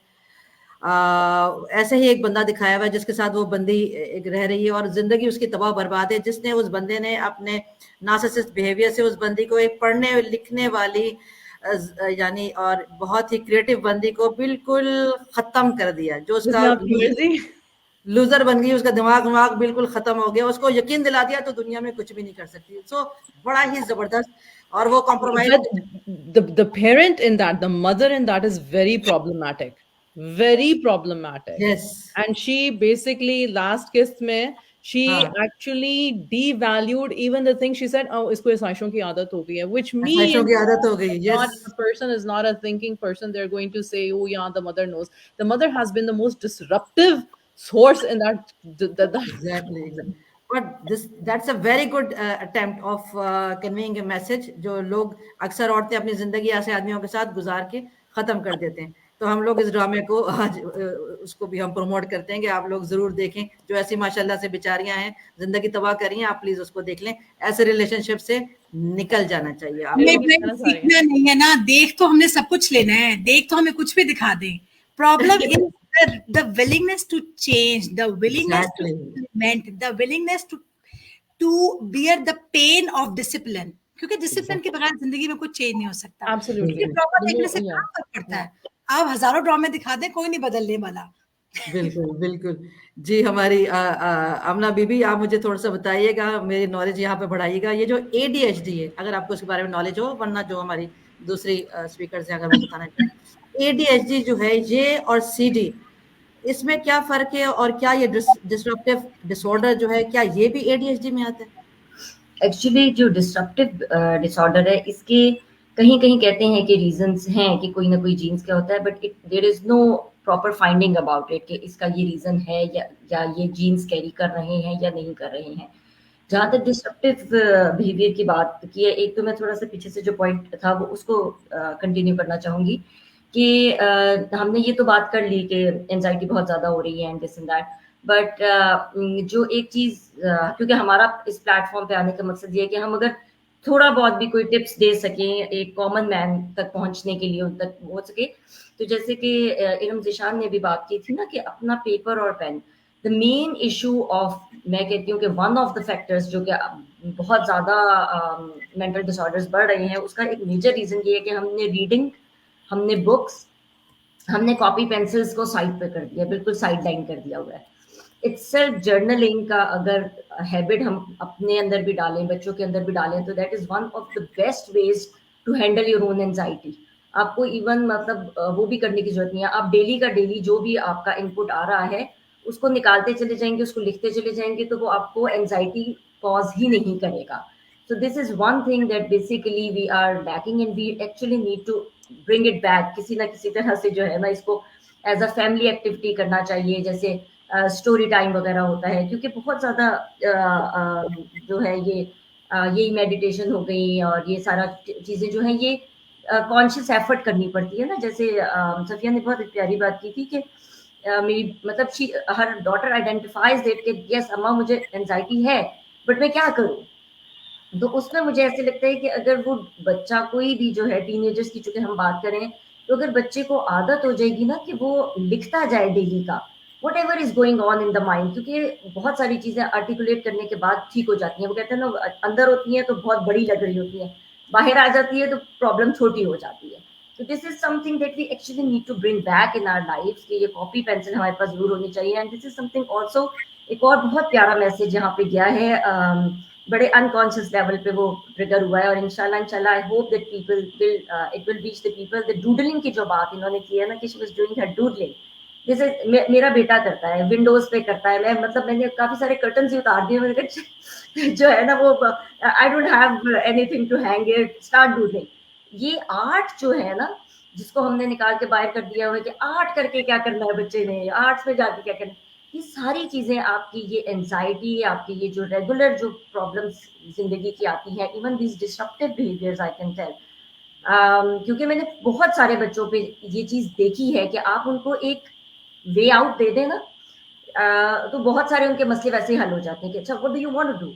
ऐसे ही एक बंदा दिखाया हुआ है जिसके साथ वो बंदी एक रह रही है और जिंदगी उसकी तबाह बर्बाद है, जिसने, उस बंदे ने अपने नार्सिसिस्ट बिहेवियर से उस बंदी को, एक पढ़ने लिखने वाली यानी और बहुत ही क्रिएटिव बंदी को बिल्कुल खत्म कर दिया, जो उसका लूजर बन गई, उसका दिमाग बिल्कुल खत्म हो गया, उसको यकीन दिला दिया तो दुनिया में कुछ भी नहीं कर सकती। सो बड़ा ही जबरदस्त, और वो compromise, the parent in that, the mother in that is very problematic. Very problematic. Yes. And she basically last kiss में she actually devalued even the thing she said, oh इसको ऐसाइशों की आदत हो गई है, which means ऐसाइशों की आदत हो गई। Yes. A person is not a thinking person, they're going to say, oh yeah, the mother knows. The mother has been the most disruptive source in that. Exactly. But that's a very good attempt of conveying a message, जो लोग अक्सर औरतें अपनी जिंदगी ऐसे आदमियों के साथ गुजार के खत्म कर देते हैं। तो हम लोग इस ड्रामे को आज उसको भी हम प्रमोट करते हैं कि आप लोग जरूर देखें, जो ऐसी माशाल्लाह से बेचारियां हैं, जिंदगी तबाह कर रही हैं, आप प्लीज उसको देख लें। ऐसे रिलेशनशिप से निकल जाना चाहिए। सीखना नहीं है ना, देख तो हमने सब कुछ लेना है, देख तो हमें कुछ भी दिखा दे। Problem is the willingness to change, the willingness Exactly. to implement, the willingness to bear the pain of discipline. क्योंकि डिसिप्लिन के बगैर जिंदगी में कुछ चेंज नहीं हो सकता। Absolutely. क्योंकि ड्रामा You देखने know, से yeah, क्या फर्क पड़ता है? आप हजारों ड्रामे दिखा दें, कोई नहीं बदलने वाला। बिल्कुल, बिल्कुल। जी, हमारी आमना बीबी, आप मुझे थोड़ा-सा बताइएगा, मेरी नॉलेज यहाँ पे बढ़ाइएगा। ये जो एडीएचडी है, अगर आपको इसके बारे में नॉलेज हो, वरना जो हमारी दूसरी स्पीकर्स हैं, अगर वो बताना चाहें। एडीएचडी जो है, ये और सीडी, इसमें क्या फ़र्क है और क्या ये डिसरप्टिव डिसऑर्डर जो है, क्या ये भी एडीएचडी में आता है? एक्चुअली जो डिस्ट्रप्टिव डिसऑर्डर है, इसके कहीं-कहीं कहते हैं कि रीजंस हैं कि कोई ना कोई जीन्स का होता है, but there is no proper finding about it कि इसका ये रीजन है या ये जीन्स कैरी कर रहे हैं या नहीं कर रहे हैं। जहाँ तक डिस्ट्रप्टिव बिहेवियर की बात की है, एक तो मैं थोड़ा सा पीछे से जो पॉइंट था वो उसको कंटिन्यू करना चाहूंगी कि हमने ये तो बात कर ली कि एंजाइटी बहुत ज्यादा हो रही है and this and that, but जो एक चीज क्योंकि हमारा इस प्लेटफॉर्म पे आने का मकसद ये है कि हम अगर थोड़ा बहुत भी कोई टिप्स दे सकें एक कॉमन मैन तक पहुंचने के लिए, उन तक पहुंच सके, तो जैसे कि इरम ज़ीशान ने भी बात की थी ना कि अपना पेपर और pen, the main issue of, मैं कहती हूँ कि वन ऑफ द फैक्टर्स जो कि बहुत ज़्यादा मेंटल डिसऑर्डर्स बढ़ रहे हैं, उसका एक मेजर रीज़न ये है कि हमने रीडिंग, हमने बुक्स, हमने कॉपी पेंसिल्स को साइड पे कर दिया, बिल्कुल साइड लाइन कर दिया हुआ है। इट्सेल्फ जर्नलिंग का अगर हैबिट हम अपने अंदर भी डालें, बच्चों के अंदर भी डालें, तो that is one of the best ways to handle your own anxiety. आपको इवन मतलब वो भी करने की जरूरत नहीं है, आप डेली का डेली जो भी आपका इनपुट आ रहा है उसको निकालते चले जाएंगे, उसको लिखते चले जाएंगे, तो वो आपको एंजाइटी कॉज ही नहीं करेगा। So this is one thing that basically we are lacking and we actually need to bring it back किसी ना किसी तरह से, जो है ना, इसको एज अ फैमिली एक्टिविटी करना चाहिए, जैसे स्टोरी टाइम वगैरह होता है, क्योंकि बहुत ज़्यादा जो है यही मेडिटेशन हो गई और ये सारा चीज़ें जो हैं ये कॉन्शियस एफर्ट करनी पड़ती है ना। जैसे सफिया ने बहुत प्यारी बात की थी कि मेरी मतलब हर डॉटर आइडेंटिफाइज दैट कि यस अम्मा मुझे एंजाइटी है, बट मैं क्या करूँ। तो उसमें मुझे ऐसे लगता है कि अगर वो बच्चा कोई भी जो है, टीनेजर्स की चूंकि हम बात करें, तो अगर बच्चे को आदत हो जाएगी ना कि वो लिखता जाए डेली का what ever is going on in the mind, क्योंकि बहुत सारी चीजें आर्टिकुलेट करने के बाद ठीक हो जाती हैं। वो कहते हैं ना, अंदर होती हैं तो बहुत बड़ी लग रही होती है, बाहर आ जाती है तो प्रॉब्लम छोटी हो जाती है। तो this is something that we actually need to bring back in our life कि ये कॉपी पेंसिल हमारे पास जरूर होनी चाहिए। And this is something also, एक और बहुत प्यारा मैसेज यहाँ पे गया है, बड़े अनकॉन्शियस लेवल पे वो ट्रिगर हुआ है, और इंशाल्लाह I hope that people will it will reach the people. The doodling की जो बात इन्होंने की है ना कि she was doing her doodling, जैसे मेरा बेटा करता है, विंडोज पे करता है, मैं मतलब मैंने काफी सारे कर्टन ही उतार दिए, मैंने जो है ना वो I don't have anything to hang it, start doodling. ये आर्ट जो है ना, जिसको हमने निकाल के बाहर कर दिया हुआ है कि आर्ट करके क्या करना है बच्चे ने, आर्ट्स में जाके क्या करना है, ये सारी चीजें आपकी ये एंजाइटी, आपकी ये जो रेगुलर जो प्रॉब्लम्स जिंदगी की आती है, even this disruptive behaviours I can tell, क्योंकि मैंने बहुत सारे बच्चों पे ये चीज देखी है कि आप उनको एक वे आउट दे देना तो बहुत सारे उनके मसले वैसे ही हल हो जाते हैं कि अच्छा what do you want to do,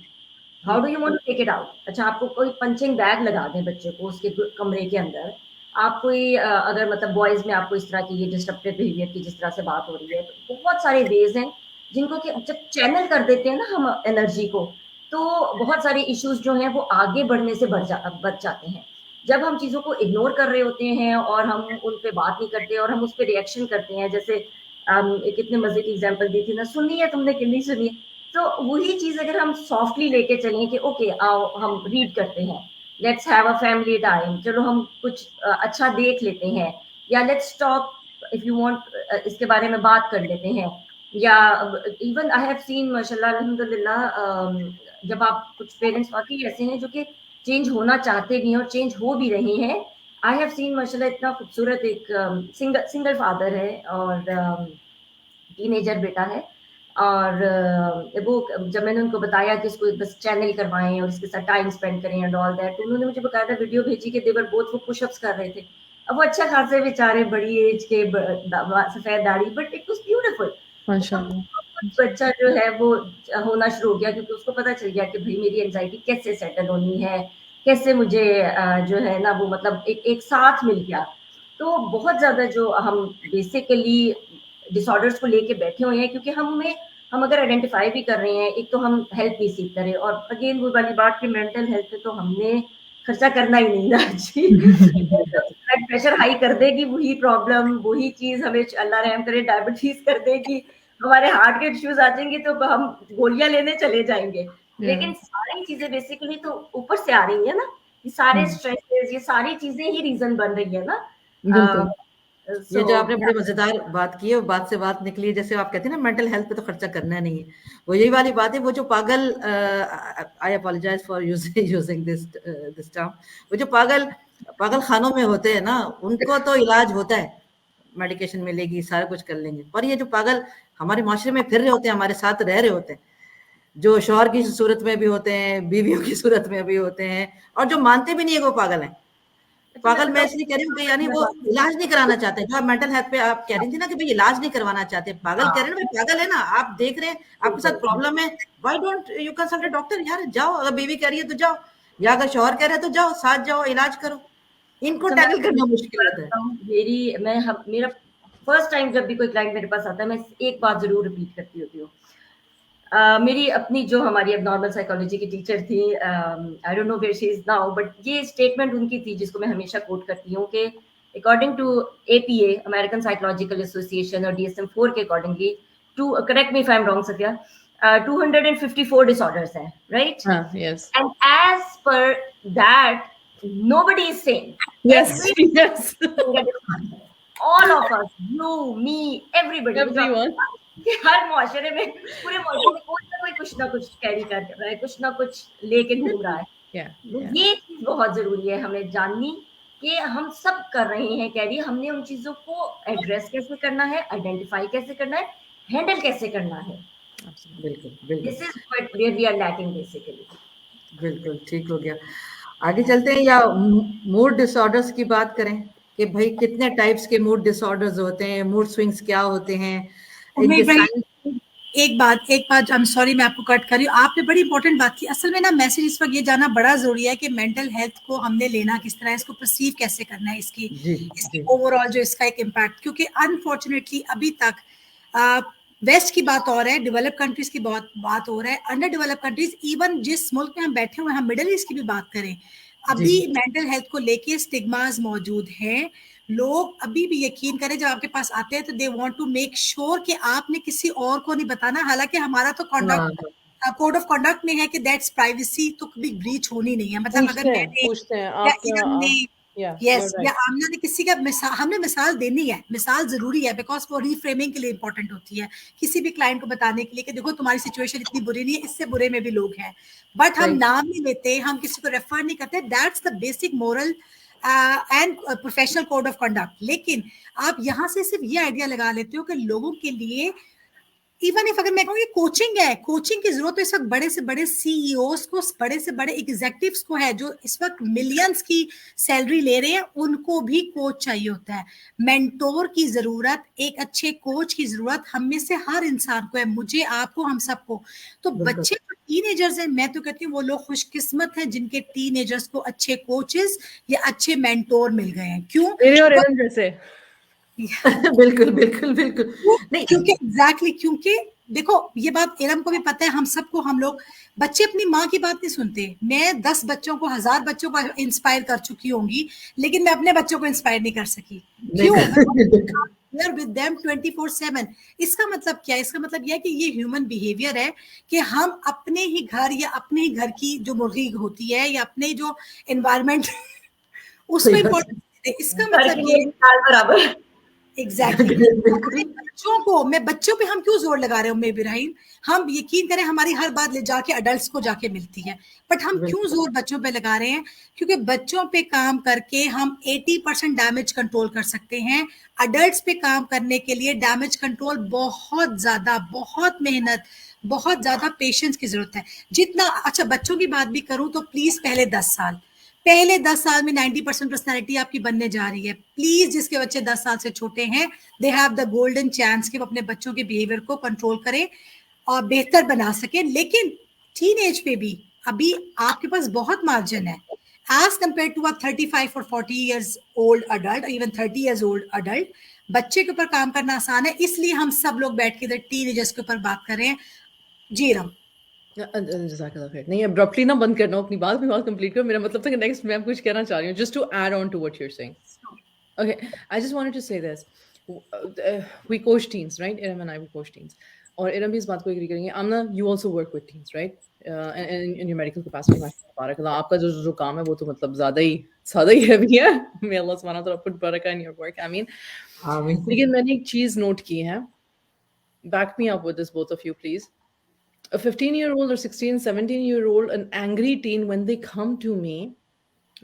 how do you want to take it out. अच्छा आपको कोई पंचिंग बैग लगा दें बच्चे को उसके कमरे के अंदर, आप कोई अगर मतलब बॉयज में आपको इस तरह की ये डिस्ट्रप्टिव बिहेवियर की जिस तरह से बात हो रही है, तो बहुत सारे वेज हैं जिनको कि जब चैनल कर देते हैं ना हम एनर्जी को, तो बहुत सारे इश्यूज जो हैं वो आगे बढ़ने से बच जाते हैं। जब हम चीज़ों को इग्नोर कर रहे होते हैं और हम उन पे बात नहीं करते और हम उस पर रिएक्शन करते हैं, जैसे कितने मजे की एग्जाम्पल दी थी ना, सुनी है तुमने कि नहीं सुनी, तो वही चीज अगर हम सॉफ्टली लेके चलें कि ओके आओ हम रीड करते हैं, let's have a family time, चलो हम कुछ अच्छा देख लेते हैं, या let's talk if you want, इसके बारे में बात कर लेते हैं, या इवन आई हैव सीन माशाल्लाह अल्हम्दुलिल्लाह, जब आप कुछ पेरेंट्स वाकई ऐसे हैं जो कि चेंज होना चाहते भी हैं और चेंज हो भी रहे हैं। आई हैव सीन माशाल्लाह इतना खूबसूरत एक सिंगल फादर है और टीनेजर बेटा है, और वो जब मैंने उनको बताया कि इसको बस चैनल करवाएं और इसके साथ टाइम स्पेंड करें एंड ऑल दैट, तो उन्होंने मुझे बकायदा वीडियो भेजी कि देवर बोथ वो पुशअप्स कर रहे थे। अब वो अच्छा खासे बेचारे बड़ी एज के सफेद दाढ़ी, बट इट वाज ब्यूटीफुल। बच्चा जो है वो होना शुरू हो गया क्योंकि उसको पता चल गया कि भाई मेरी एंजाइटी कैसे सेटल होनी है, कैसे मुझे जो है ना वो मतलब एक साथ मिल गया। तो बहुत ज्यादा जो हम बेसिकली डिसऑर्डर्स को लेके बैठे हुए हैं, क्योंकि हम अगर आइडेंटिफाई भी कर रहे हैं, एक तो हम हेल्प भी सीख करें, और अगेन वो वाली बात कि मेंटल हेल्थ पे तो हमने खर्चा करना ही नहीं ना जी। ब्लड प्रेशर हाई कर देगी वही प्रॉब्लम, वही चीज हमें अल्लाह रहम करे डायबिटीज कर देगी, हमारे हार्ट के इश्यूज आ जाएंगे तो हम गोलियां लेने चले जाएंगे। लेकिन सारी चीजें बेसिकली तो ऊपर से आ रही है ना, ये सारे स्ट्रेसेस, ये सारी चीजें ही रीजन बन रही है ना। बिल्कुल। ये जो आपने बड़ी मजेदार बात की है, वो बात से बात निकली है, जैसे आप कहते हैं ना मेंटल हेल्थ पे तो खर्चा करना नहीं है, वो यही वाली बात है। वो जो पागल, I apologise for using this term, वो जो पागल खानों में होते हैं ना, उनको तो इलाज होता है, मेडिकेशन मिलेगी, सारा कुछ कर लेंगे। पर ये जो पागल हमारे माशरे में फिर रहे होते हैं, हमारे साथ रह रहे होते हैं, जो शौहर की सूरत में भी होते हैं, बीवियों की सूरत में भी होते हैं, और जो मानते भी नहीं है वो पागल है। पागल मैं इसलिए कह रही हूँ कि यानी वो इलाज नहीं कराना चाहते। जो आप मेंटल हेल्थ पे आप कह रही थी ना कि भाई इलाज नहीं करवाना चाहते, पागल कह रहे हैं ना, भाई पागल है ना, आप देख रहे हैं आपके साथ प्रॉब्लम है, why don't you consult a doctor? यार जाओ, अगर बीवी कह रही है तो जाओ, या अगर शौहर कह रहे हैं तो जाओ, साथ जाओ, इलाज करो। इनको टैकल करना मुश्किल होता है। मेरा फर्स्ट टाइम जब भी कोई क्लाइंट मेरे पास आता है, मैं एक बात जरूर रिपीट करती होती हूँ। मेरी अपनी जो हमारी अब नॉर्मल साइकोलॉजी की टीचर थी, I don't know where she is now, but ये स्टेटमेंट उनकी थी जिसको मैं हमेशा कोट करती हूँ कि according to APA, American Psychological Association, और DSM-4 के accordingly, to correct me if I am wrong Safia, 254 disorders हैं, right? Yes. And as per that, nobody is sane. Yes. Yes. All of us, you, me, everybody. Everyone. हर मुआशरे में, पूरे मुआशरे में कोई कुछ ना कुछ कैरी कर रहा है, कुछ ना कुछ लेके घूम रहा है। ये चीज बहुत जरूरी है हमें जाननी कि हम सब कर रहे हैं कैरी, हमने उन चीजों को एड्रेस कैसे करना है, आइडेंटिफाई कैसे करना है, हैंडल कैसे करना है। बिल्कुल बिल्कुल, this is what we are lacking basically. बिल्कुल ठीक हो गया। आगे चलते हैं, या मूड डिसऑर्डर्स की बात करें कि भाई कितने टाइप्स के मूड डिसऑर्डर्स होते हैं, मूड स्विंग्स क्या होते हैं, एक बात आई एम सॉरी मैं आपको कट कर रही हूँ, आपने बड़ी इंपॉर्टेंट बात की। असल में ना मैसेज इस वक्त ये जाना बड़ा जरूरी है कि मेंटल हेल्थ को हमने लेना किस तरह है, इसको परसीव कैसे करना है, इसकी ओवरऑल जो इसका एक इम्पैक्ट। क्योंकि अनफॉर्चुनेटली अभी तक वेस्ट की बात हो रहा है, डेवलप कंट्रीज की बात हो रहा है, अंडर डेवलप कंट्रीज, इवन जिस मुल्क में हम बैठे हुए हैं, हम मिडिल ईस्ट की भी बात करें, अभी मेंटल हेल्थ को लेके स्टिग्मास मौजूद हैं। लोग अभी भी यकीन करें, जब आपके पास आते हैं तो they want to make sure कि आपने किसी और को नहीं बताना। हालांकि हमारा तो कंडक्ट कोड ऑफ कंडक्ट में है कि दैट्स प्राइवेसी तो कभी ब्रीच होनी नहीं है। मतलब अगर मैंने यस या आमना ने किसी का हमने मिसाल देनी है, मिसाल जरूरी है, बिकॉज वो रीफ्रेमिंग के लिए इंपॉर्टेंट होती है, किसी भी क्लाइंट को बताने के लिए कि देखो तुम्हारी सिचुएशन इतनी बुरी नहीं है, इससे बुरे में भी लोग हैं, बट हम नाम नहीं लेते, हम किसी को रेफर नहीं करते। That's the basic moral and professional code of conduct. लेकिन आप यहाँ से सिर्फ ये आइडिया लगा लेते हो कि लोगों के लिए इवन इफ अगर मैं कहूँ कोचिंग है, कोचिंग की जरूरत तो इस वक्त बड़े से बड़े CEOs को, बड़े से बड़े एग्जीक्यूटिव्स को है, जो इस वक्त मिलियंस की सैलरी ले रहे हैं, उनको भी कोच चाहिए होता है। मेंटोर की जरूरत, एक अच्छे कोच की जरूरत हम में से हर इंसान को है, मुझे, आपको, हम सबको। तो बच्चे जो टीनेजर्स हैं, मैं तो कहती हूँ वो लोग खुशकिस्मत हैं जिनके टीनेजर्स को अच्छे कोचेस या अच्छे मेंटोर मिल गए हैं। क्यों? जैसे बिल्कुल बिल्कुल बिल्कुल नहीं, क्योंकि एग्जैक्टली क्योंकि देखो ये बात इरम को भी पता है, हम सबको, हम लोग बच्चे अपनी माँ की बात नहीं सुनते। मैं 10 बच्चों को, 1000 बच्चों को इंस्पायर कर चुकी होंगी, लेकिन मैं अपने बच्चों को इंस्पायर नहीं कर सकी। क्यों? With them 24/7। इसका मतलब क्या है? इसका मतलब यह है कि ये ह्यूमन बिहेवियर है कि हम अपने ही घर या अपने ही घर की जो मुर्गी होती है या अपने जो एनवायरमेंट उसको इम्पोर्टेंस देते हैं। इसका मतलब ये बराबर एग्जैक्टली बच्चों को, मैं बच्चों पे हम क्यों जोर लगा रहे हो मे बिराहीन? हम यकीन करें हमारी हर बात ले जाके अडल्ट्स को जाके मिलती है, बट हम क्यों जोर बच्चों पे लगा रहे हैं? क्योंकि बच्चों पे काम करके हम 80% डैमेज कंट्रोल कर सकते हैं। अडल्ट्स पे काम करने के लिए डैमेज कंट्रोल बहुत ज्यादा, बहुत मेहनत, बहुत ज्यादा पेशेंस की जरूरत है। जितना अच्छा बच्चों की बात भी करूं तो प्लीज पहले 10 साल में 90% पर्सनैलिटी आपकी बनने जा रही है। प्लीज जिसके बच्चे 10 साल से छोटे हैं, they have the golden chance कि वो अपने बच्चों के बिहेवियर को कंट्रोल करें और बेहतर बना सके। लेकिन टीनेज पे भी अभी आपके पास बहुत मार्जिन है। as compared to a 35 or 40 years old adult or even 30 years old adult, बच्चे के ऊपर काम करना आसान है, इसलिए हम सब लोग बैठ के इधर टीनेजर्स के ऊपर बात कर रहे हैं। जी रम, जज़ाकल्लाह खैर। नहीं, अब्रप्टली ना बंद करना अपनी बात कंप्लीट करो। मेरा मतलब था कि नेक्स्ट मैं कुछ कहना चाह रही हूँ, just to add on to what you are saying. Okay, I just wanted to say this. We coach teens, right? Iram and I, we coach teens. और इरम भी इस बात को एग्री करेंगे। Amna, you also work with teens, right? In your medical capacity, माशाल्लाह, आपका जो काम है वो तो मतलब ज़्यादा ही heavy है। May Allah subhanahu wa ta'ala put barakah in your work. I mean, लेकिन मैंने एक चीज़ नोट की है। Back me up with this, both of you, please. A 15-year-old or 16, 17-year-old, an angry teen, when they come to me,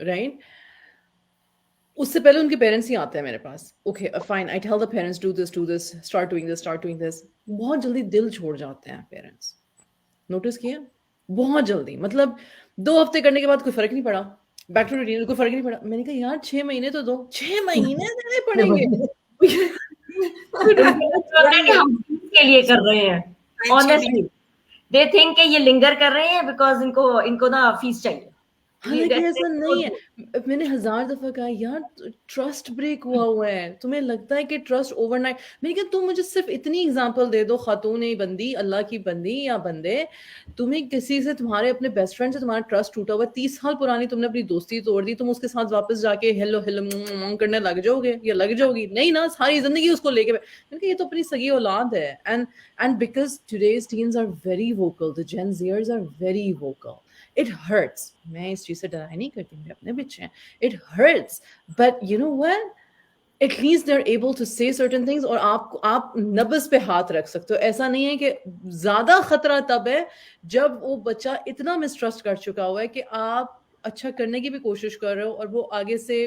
right? उससे पहले उनके parents ही आते हैं मेरे पास। Okay fine, I tell the parents do this, start doing this. बहुत जल्दी दिल छोड़ जाते हैं पेरेंट्स। नोटिस किया? बहुत जल्दी, मतलब 2 हफ्ते करने के बाद कोई फर्क नहीं पड़ा, बैक टू रूटीन, कोई फर्क नहीं पड़ा। मैंने कहा यार 6 महीने तो दो, 6 महीने देने पड़ेंगे। हम के लिए कर रहे हैं ऑनेस्टली, दे थिंक कि ये लिंगर कर रहे हैं बिकॉज इनको ना फीस चाहिए। हालांकि ऐसा नहीं है। मैंने 1000 दफा कहा यार ट्रस्ट ब्रेक हुआ है, तुम्हें लगता है कि ट्रस्ट ओवरनाइट। मैंने कहा तुम मुझे सिर्फ इतनी एग्जांपल दे दो, खातून बंदी, अल्लाह की बंदी या बंदे, तुम्हें किसी से, तुम्हारे अपने बेस्ट फ्रेंड से तुम्हारा ट्रस्ट टूटा हुआ, 30 साल पुरानी तुमने अपनी दोस्ती तोड़ दी, तुम उसके साथ वापस जाके हेलो हेलो करने लग जाओगे या लग जाओगी? नहीं ना, सारी जिंदगी उसको लेके। मैंने कहा ये तो अपनी सगी औलाद है। And because today's teens are very vocal, the Gen Zers are very vocal. It hurts. मैं इस चीज से डराई नहीं करती, मेरे अपने बच्चे हैं। It hurts, but you know what? At least they're able to say certain things और आप नब्ज़ पे हाथ रख सकते हो। ऐसा नहीं है कि ज्यादा खतरा तब है जब वो बच्चा इतना मिसट्रस्ट कर चुका हुआ है कि आप अच्छा करने की भी कोशिश कर रहे हो और वो आगे से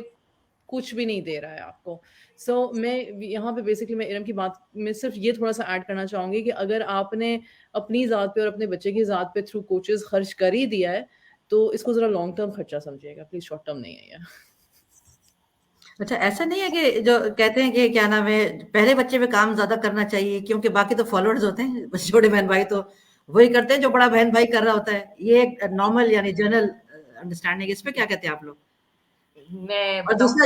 कुछ भी नहीं दे रहा है आपको। सो मैं यहाँ पे बेसिकली मैं इरम की बात में सिर्फ ये थोड़ा सा ऐड करना चाहूँगी कि अगर आपने अपनी ज़ात पे और अपने बच्चे की ज़ात पे थ्रू कोचेस खर्च कर ही दिया है तो इसको ज़रा लॉन्ग टर्म खर्चा समझिएगा, प्लीज़ शॉर्ट टर्म नहीं है ये। अच्छा, ऐसा नहीं है कि जो कहते हैं कि क्या नाम है, पहले बच्चे पे काम ज़्यादा करना चाहिए क्योंकि बाकी तो फॉलोअर्स होते हैं, छोटे बहन भाई तो वही करते हैं जो बड़ा बहन भाई कर रहा होता है। ये एक नॉर्मल यानी जनरल अंडरस्टैंडिंग, इस पे क्या कहते हैं आप लोग? मैं और दूसरा,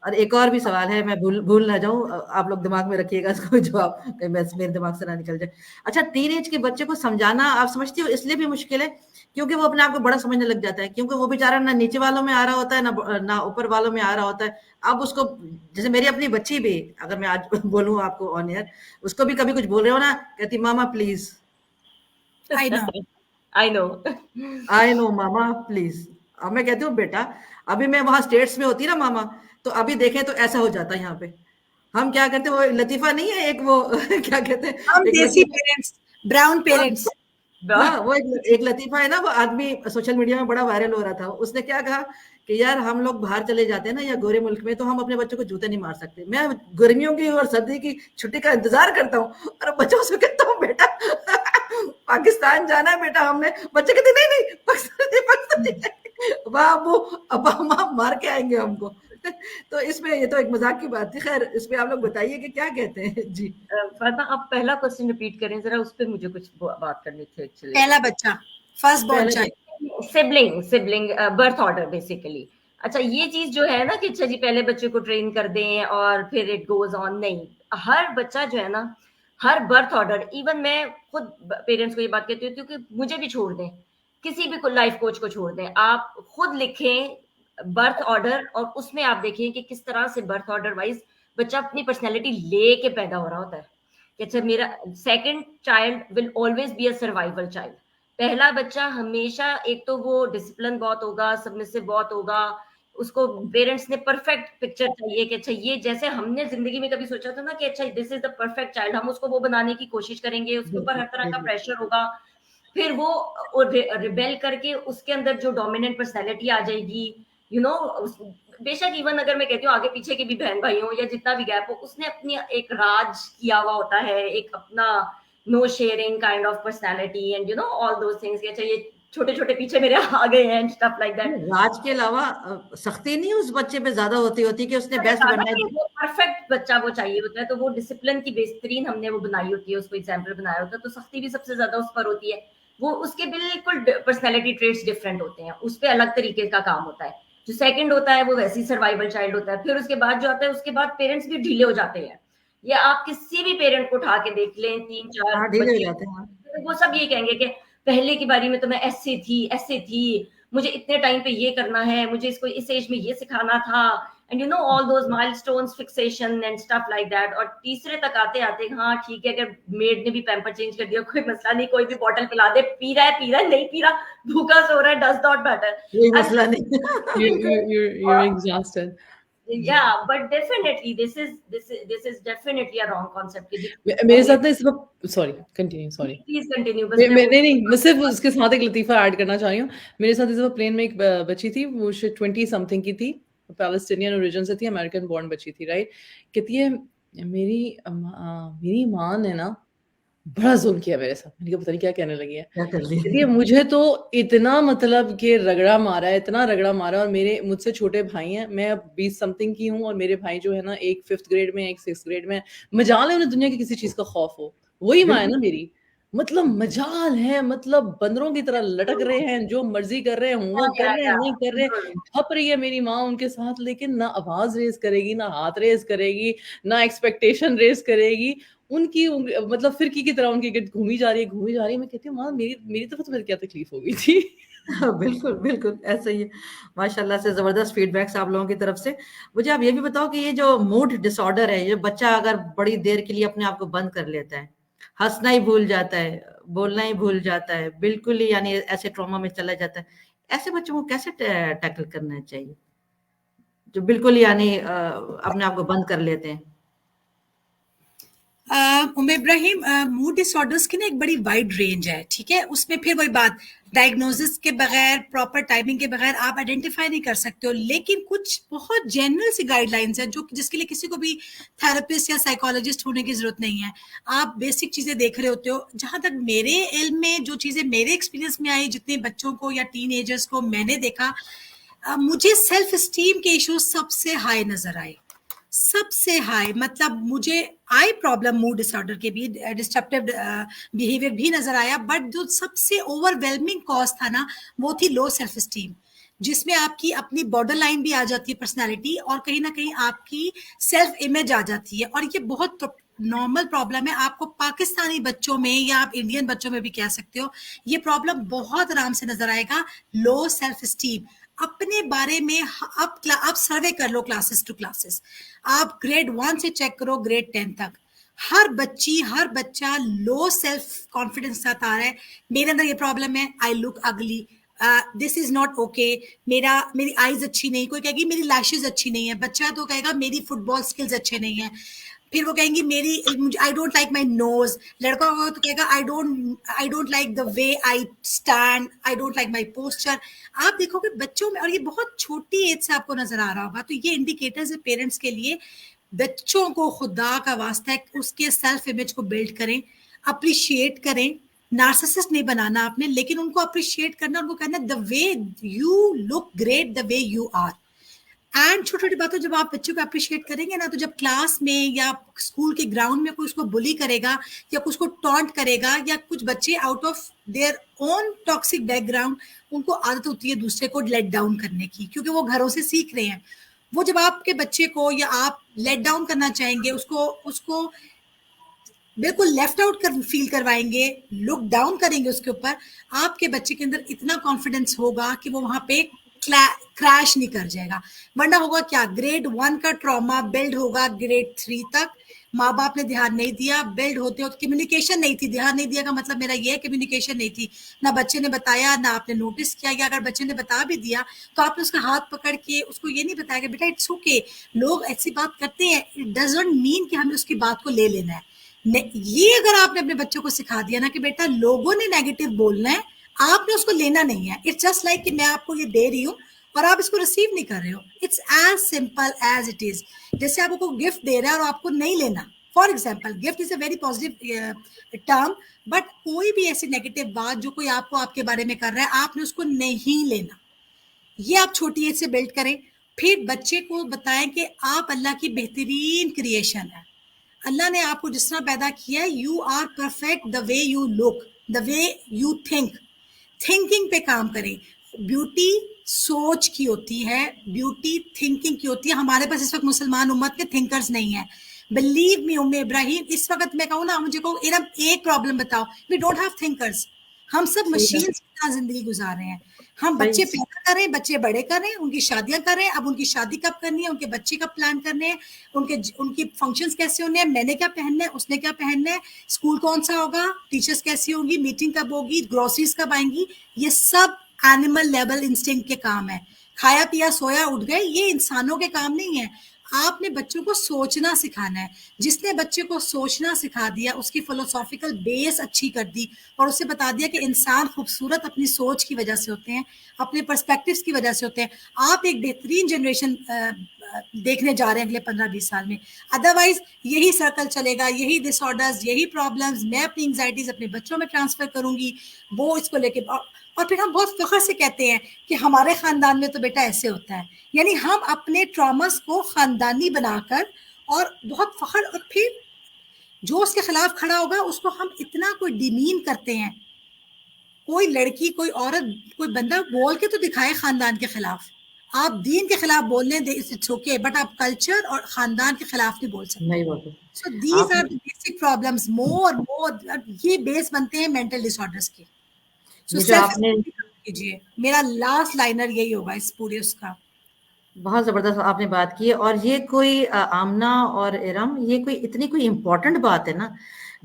और एक और भी सवाल है, मैं भूल ना जाऊं, आप लोग दिमाग में रखिएगा इसको, जवाब मेरे दिमाग से ना निकल जाए। अच्छा, टीनेज के बच्चे को समझाना आप समझती हो इसलिए भी मुश्किल है क्योंकि वो अपने आप को बड़ा समझने लग जाता है, क्योंकि वो बेचारा ना नीचे वालों में आ रहा होता है ना ऊपर वालों में आ रहा होता है। अब उसको, जैसे मेरी अपनी बच्ची भी, अगर मैं आज बोलूं आपको ऑन एयर, उसको भी कभी कुछ बोल रहे हो ना, कहती mama please. I know mama please. अब मैं कहती हूँ बेटा, अभी मैं वहां स्टेट्स में होती ना मामा, तो अभी देखें तो ऐसा हो जाता है यहाँ पे। हम क्या करते हैं, वो लतीफा नहीं है एक, वो क्या कहते हैं, हम देसी पेरेंट्स, ब्राउन पेरेंट्स। हाँ, वो एक लतीफा है ना, वो आदमी सोशल मीडिया में बड़ा वायरल हो रहा था। उसने क्या कहा कि यार हम लोग बाहर चले जाते हैं ना या गोरे मुल्क में, तो हम अपने बच्चों को जूते नहीं मार सकते। मैं गर्मियों की और सर्दी की छुट्टी का इंतजार करता हूँ और बच्चों से कहता हूँ बेटा पाकिस्तान जाना है बेटा हमने। बच्चे कहते नहीं पाकिस्तान बाबू, अब हम मार के आएंगे हमको। तो इसमें ये तो एक मजाक की बात थी। खैर, इसमें आप लोग बताइए कि क्या कहते हैं जी। फातिमा, आप पहला क्वेश्चन रिपीट करें जरा, उस पे मुझे कुछ बात करनी थी एक्चुअली। पहला बच्चा, first born child, sibling birth order basically. अच्छा, ये चीज जो है ना कि अच्छा जी पहले बच्चे को ट्रेन कर दें और फिर इट गोज ऑन, नहीं, हर बच्चा जो है ना, हर बर्थ ऑर्डर, इवन मैं खुद पेरेंट्स को ये बात कहती हूँ कि मुझे भी छोड़ दें, किसी भी लाइफ कोच को छोड़ दें, आप खुद लिखें बर्थ ऑर्डर और उसमें आप देखिए कि किस तरह से बर्थ ऑर्डर वाइज बच्चा अपनी पर्सनैलिटी लेके पैदा हो रहा होता है। कि अच्छा मेरा second child will always be a survival child. पहला बच्चा हमेशा, एक तो वो डिसिप्लिन बहुत होगा, सबमिसिव बहुत होगा, उसको पेरेंट्स ने परफेक्ट पिक्चर चाहिए कि अच्छा ये जैसे हमने जिंदगी में कभी सोचा था ना कि अच्छा this is the perfect child, हम उसको वो बनाने की कोशिश करेंगे, उसके ऊपर हर तरह का प्रेशर होगा, फिर वो रिबेल करके उसके अंदर जो डोमिनेंट पर्सनैलिटी आ जाएगी, यू नो, बेशक इवन अगर मैं कहती हूँ आगे पीछे के भी बहन भाई हो या जितना भी गैप हो, उसने अपनी एक राज किया हुआ होता है, एक अपना no sharing kind of personality and you know all those things. अच्छा ये छोटे छोटे पीछे मेरे आ गए हैं एंड स्टफ लाइक दैट। राज के अलावा सख्ती नहीं उस बच्चे पे ज्यादा होती कि उसने बेस्ट बनना है। वो परफेक्ट बच्चा वो चाहिए होता है, तो वो डिसिप्लिन की बेहतरीन हमने वो बनाई होती है, उसको एग्जाम्पल बनाया होता है, तो सख्ती भी सबसे ज्यादा उस पर होती है। वो उसके बिल्कुल पर्सनैलिटी ट्रेट्स डिफरेंट होते हैं, उस पर अलग तरीके का काम होता है। जो सेकंड होता है वो वैसी सर्वाइवल चाइल्ड होता है। फिर उसके बाद जो आता है, उसके बाद पेरेंट्स भी ढीले हो जाते हैं। ये आप किसी भी पेरेंट को उठा के देख लें, 3-4 हाँ, ढीले हो बच्चे, जाते हैं, हाँ। तो वो सब ये कहेंगे कि पहले की बारी में तो मैं ऐसे थी, मुझे इतने टाइम पे ये करना है, मुझे इसको इस एज में ये सिखाना था, and you know all those milestones, fixation and stuff like that. और तीसरे तक आते आते, हाँ ठीक है, अगर मेड ने भी पैम्पर चेंज कर दिया कोई मसला नहीं, कोई भी बॉटल पिला दे, पी रहा है नहीं पी रहा, भूखा सो रहा है, डज नॉट मैटर, कोई मसला नहीं। You're exhausted. yeah, but definitely this is definitely a wrong concept कि मेरे साथ ना इस वक्त, sorry continue, sorry please continue. बस मैं नहीं, मैं सिर्फ उसके साथ एक लतीफ़ा ऐड करना चाह रही हूँ। मेरे साथ इस वक्त प्लेन में एक बच्ची थी, वो 20 समथिंग की थी, पैलेस्टीनियन ओरिजिन से थी, अमेरिकन बॉर्न बच्ची थी, राइट? कहती है मेरी माँ ने ना बड़ा जुल्म किया मेरे साथ। मैंने कहा पता नहीं क्या कहने लगी है। क्या कर कहती है लिया? मुझे तो इतना मतलब कि रगड़ा मारा है, इतना रगड़ा मारा, और मेरे मुझसे छोटे भाई हैं, मैं अब 20 समथिंग की हूँ, और मेरे भाई जो है ना, एक 5th ग्रेड में, एक 6th ग्रेड में। मजाल है उन्हें दुनिया की किसी चीज का खौफ हो, वही माँ है ना मेरी। मतलब मजाल है, मतलब बंदरों की तरह लटक रहे हैं, जो मर्जी कर रहे हैं, होमवर्क कर रहे हैं, नहीं कर रहे, ठप रही है मेरी माँ उनके साथ, लेकिन ना आवाज रेज करेगी, ना हाथ रेज करेगी, ना एक्सपेक्टेशन रेज करेगी। उनकी मतलब फिरकी की तरह उनकी गिर्द घूमी जा रही है। मैं कहती हूँ माँ, मेरी तरफ तो मेरी क्या तकलीफ हो गई थी। बिल्कुल, बिल्कुल, ऐसा ही है। माशाल्लाह से ज़बरदस्त फीडबैक्स आप लोगों की तरफ से। मुझे आप ये भी बताओ कि ये जो मूड डिसऑर्डर है, ये बच्चा अगर बड़ी देर के लिए अपने आप को बंद कर लेता है, हँसना ही भूल जाता है, बोलना ही भूल जाता है, बिल्कुल ही यानी ऐसे ट्रॉमा में चला जाता है, ऐसे बच्चों को कैसे टैकल करना चाहिए? जो बिल्कुल ही यानी अपने आप को बंद कर लेते हैं। इब्राहिम, मूड डिसऑर्डर्स की ना एक बड़ी वाइड रेंज है, ठीक है? उसमें फिर वही बात, डायग्नोसिस के बगैर, प्रॉपर टाइमिंग के बगैर आप आइडेंटिफाई नहीं कर सकते हो, लेकिन कुछ बहुत जनरल सी गाइडलाइंस है जो जिसके लिए किसी को भी थेरेपिस्ट या साइकोलॉजिस्ट होने की जरूरत नहीं है। आप बेसिक चीजें देख रहे होते हो। जहां तक मेरे इल्म में जो चीजें मेरे एक्सपीरियंस में आई, जितने बच्चों को या टीन एजर्स को मैंने देखा, मुझे सेल्फ स्टीम के इश्यूज सबसे हाई नजर आए, सबसे हाई। मतलब मुझे आई प्रॉब्लम मूड डिसऑर्डर के भी, डिस्ट्रप्टिव बिहेवियर भी नजर आया, बट जो सबसे ओवरवेलमिंग कॉज था ना, वो थी लो सेल्फ स्टीम, जिसमें आपकी अपनी बॉर्डर लाइन भी आ जाती है पर्सनालिटी, और कहीं ना कहीं आपकी सेल्फ इमेज आ जाती है। और ये बहुत नॉर्मल प्रॉब्लम है, आपको पाकिस्तानी बच्चों में या आप इंडियन बच्चों में भी कह सकते हो, ये प्रॉब्लम बहुत आराम से नजर आएगा। लो सेल्फ स्टीम, अपने बारे में आप सर्वे कर लो क्लासेस टू क्लासेस, आप ग्रेड 1 से चेक करो ग्रेड 10 तक, हर बच्चा लो सेल्फ कॉन्फिडेंस के साथ आ रहा है। मेरे अंदर ये प्रॉब्लम है, आई लुक अगली, दिस इज नॉट ओके, मेरी आईज अच्छी नहीं, कोई कहेगी मेरी लैशेज अच्छी नहीं है, बच्चा तो कहेगा मेरी फुटबॉल स्किल्स अच्छे नहीं है, फिर वो कहेंगी I don't like my nose, लड़का होगा तो कहेगा I don't like the way I stand, I don't like my posture. आप देखोगे बच्चों में, और ये बहुत छोटी एज से आपको नजर आ रहा होगा, तो ये इंडिकेटर्स है पेरेंट्स के लिए। बच्चों को खुदा का वास्ता है उसके सेल्फ इमेज को बिल्ड करें, अप्रिशिएट करें, नार्सिसिस्ट नहीं बनाना आपने, लेकिन उनको अप्रिशिएट करना, उनको कहना the way you look great, the way you are. And छोटी छोटी बातों जब आप बच्चों को अप्रिशिएट करेंगे ना, तो जब क्लास में या स्कूल के ग्राउंड में कोई उसको बुली करेगा या कुछ को टॉन्ट करेगा, या कुछ बच्चे out of their own toxic background, उनको आदत होती है दूसरे को लेट डाउन करने की, क्योंकि वो घरों से सीख रहे हैं। वो जब आपके बच्चे को या आप लेट डाउन करना चाहेंगे, उसको बिल्कुल लेफ्ट आउट फील करवाएंगे, लुक डाउन करेंगे उसके ऊपर, आपके बच्चे के अंदर इतना कॉन्फिडेंस होगा कि वो वहां पे क्रैश नहीं कर जाएगा। वरना होगा क्या, ग्रेड 1 का ट्रॉमा बिल्ड होगा ग्रेड 3 तक, माँ बाप ने ध्यान नहीं दिया, बिल्ड होते होते कम्युनिकेशन नहीं थी, ध्यान नहीं दिया का मतलब मेरा ये कम्युनिकेशन नहीं थी, ना बच्चे ने बताया, ना आपने नोटिस किया, या अगर बच्चे ने बता भी दिया तो आपने उसका हाथ पकड़ के उसको ये नहीं बताया कि बेटा इट्स ओके, लोग ऐसी बात करते हैं, इट डजंट मीन कि हमें उसकी बात को ले लेना है। ये अगर आपने अपने बच्चों को सिखा दिया ना कि बेटा लोगों ने नेगेटिव बोलना है, आपने उसको लेना नहीं है, इट्स जस्ट लाइक कि मैं आपको ये दे रही हूँ और आप इसको रिसीव नहीं कर रहे हो, it's as simple as it is. जैसे आपको गिफ्ट दे रहा है और आपको नहीं लेना, for example gift is a very positive term, but कोई भी ऐसी नेगेटिव बात जो कोई आपको आपके बारे में कर रहा है, आपने उसको नहीं लेना। ये आप छोटी एज से बिल्ड करें। फिर बच्चे को बताएं कि आप अल्लाह की बेहतरीन क्रिएशन है, अल्लाह ने आपको जिस तरह पैदा किया है, you are perfect the way you look, the way you thinking पे काम करें। ब्यूटी सोच की होती है, ब्यूटी थिंकिंग की होती है। हमारे पास इस वक्त मुसलमान उम्मत के थिंकर्स नहीं है। बिलीव मी उम्मे इब्राहिम, इस वक्त मैं कहूँ ना, मुझे कहूँ इरम एक प्रॉब्लम बताओ, वी डोंट हैव थिंकर्स। हम सब सही बात। मशीन की तरह जिंदगी गुजार रहे हैं। हम सही बच्चे पैदा करें, बच्चे बड़े करें, उनकी शादियां करें, अब उनकी शादी कब करनी है, उनके बच्चे कब प्लान करने हैं, उनकी फंक्शंस कैसे होने हैं, मैंने क्या पहनना है, उसने क्या पहनना है, स्कूल कौन सा होगा, टीचर्स कैसी होंगी, मीटिंग कब होगी, ग्रोसरीज कब आएंगी, ये सब एनिमल लेवल इंस्टिंक्ट के काम है। खाया पिया सोया उठ गए, ये इंसानों के काम नहीं है। आपने बच्चों को सोचना सिखाना है। जिसने बच्चे को सोचना सिखा दिया, उसकी फिलोसॉफिकल बेस अच्छी कर दी और उसे बता दिया कि इंसान खूबसूरत अपनी सोच की वजह से होते हैं, अपने पर्सपेक्टिव्स की वजह से होते हैं, आप एक बेहतरीन जनरेशन देखने जा रहे हैं अगले 15-20 साल में। अदरवाइज यही सर्कल चलेगा, यही डिसऑर्डर्स, यही प्रॉब्लम्स, मैं अपनी एंग्जाइटीज अपने बच्चों में ट्रांसफर करूंगी, वो इसको लेके, और फिर हम बहुत फख्र से कहते हैं कि हमारे खानदान में तो बेटा ऐसे होता है। यानी हम अपने ट्रॉमास को खानदानी बनाकर और बहुत फख्र, और फिर जो उसके खिलाफ खड़ा होगा उसको हम इतना कोई डिमीन करते हैं। कोई लड़की, कोई औरत, कोई बंदा बोल के तो दिखाए खानदान के खिलाफ। आप दीन के खिलाफ बोल लें, इट्स ओके, बट आप कल्चर और खानदान के खिलाफ नहीं बोल सकते। नहीं बोलते। सो दीज आर आपने द बेसिक प्रॉब्लम्स, मोर ये बेस बनते हैं मेंटल डिसऑर्डर्स के। सो ये जो सेल्फ आपने कीजिए, मेरा लास्ट लाइनर यही होगा इस पूरे उसका। बहुत ज़बरदस्त आपने बात की है। और ये कोई आमना और इरम, ये कोई इतनी कोई इम्पोर्टेंट बात है ना,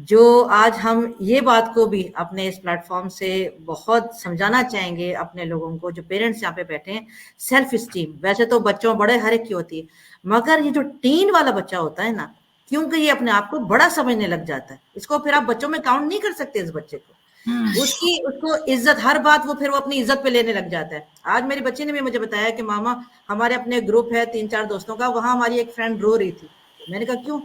जो आज हम ये बात को भी अपने इस प्लेटफॉर्म से बहुत समझाना चाहेंगे अपने लोगों को, जो पेरेंट्स यहाँ पे बैठे हैं। सेल्फ स्टीम वैसे तो बच्चों बड़े हर एक की होती है, मगर ये जो टीन वाला बच्चा होता है ना, क्योंकि ये अपने आप को बड़ा समझने लग जाता है, इसको फिर आप बच्चों में काउंट नहीं कर सकते इस बच्चे को। उसको इज्जत, हर बात वो फिर वो अपनी इज्जत पे लेने लग जाता है। आज मेरी बच्ची ने भी मुझे बताया कि मामा, हमारे अपने ग्रुप है 3-4 दोस्तों का, वहां हमारी एक फ्रेंड रो रही थी। मैंने कहा क्यों?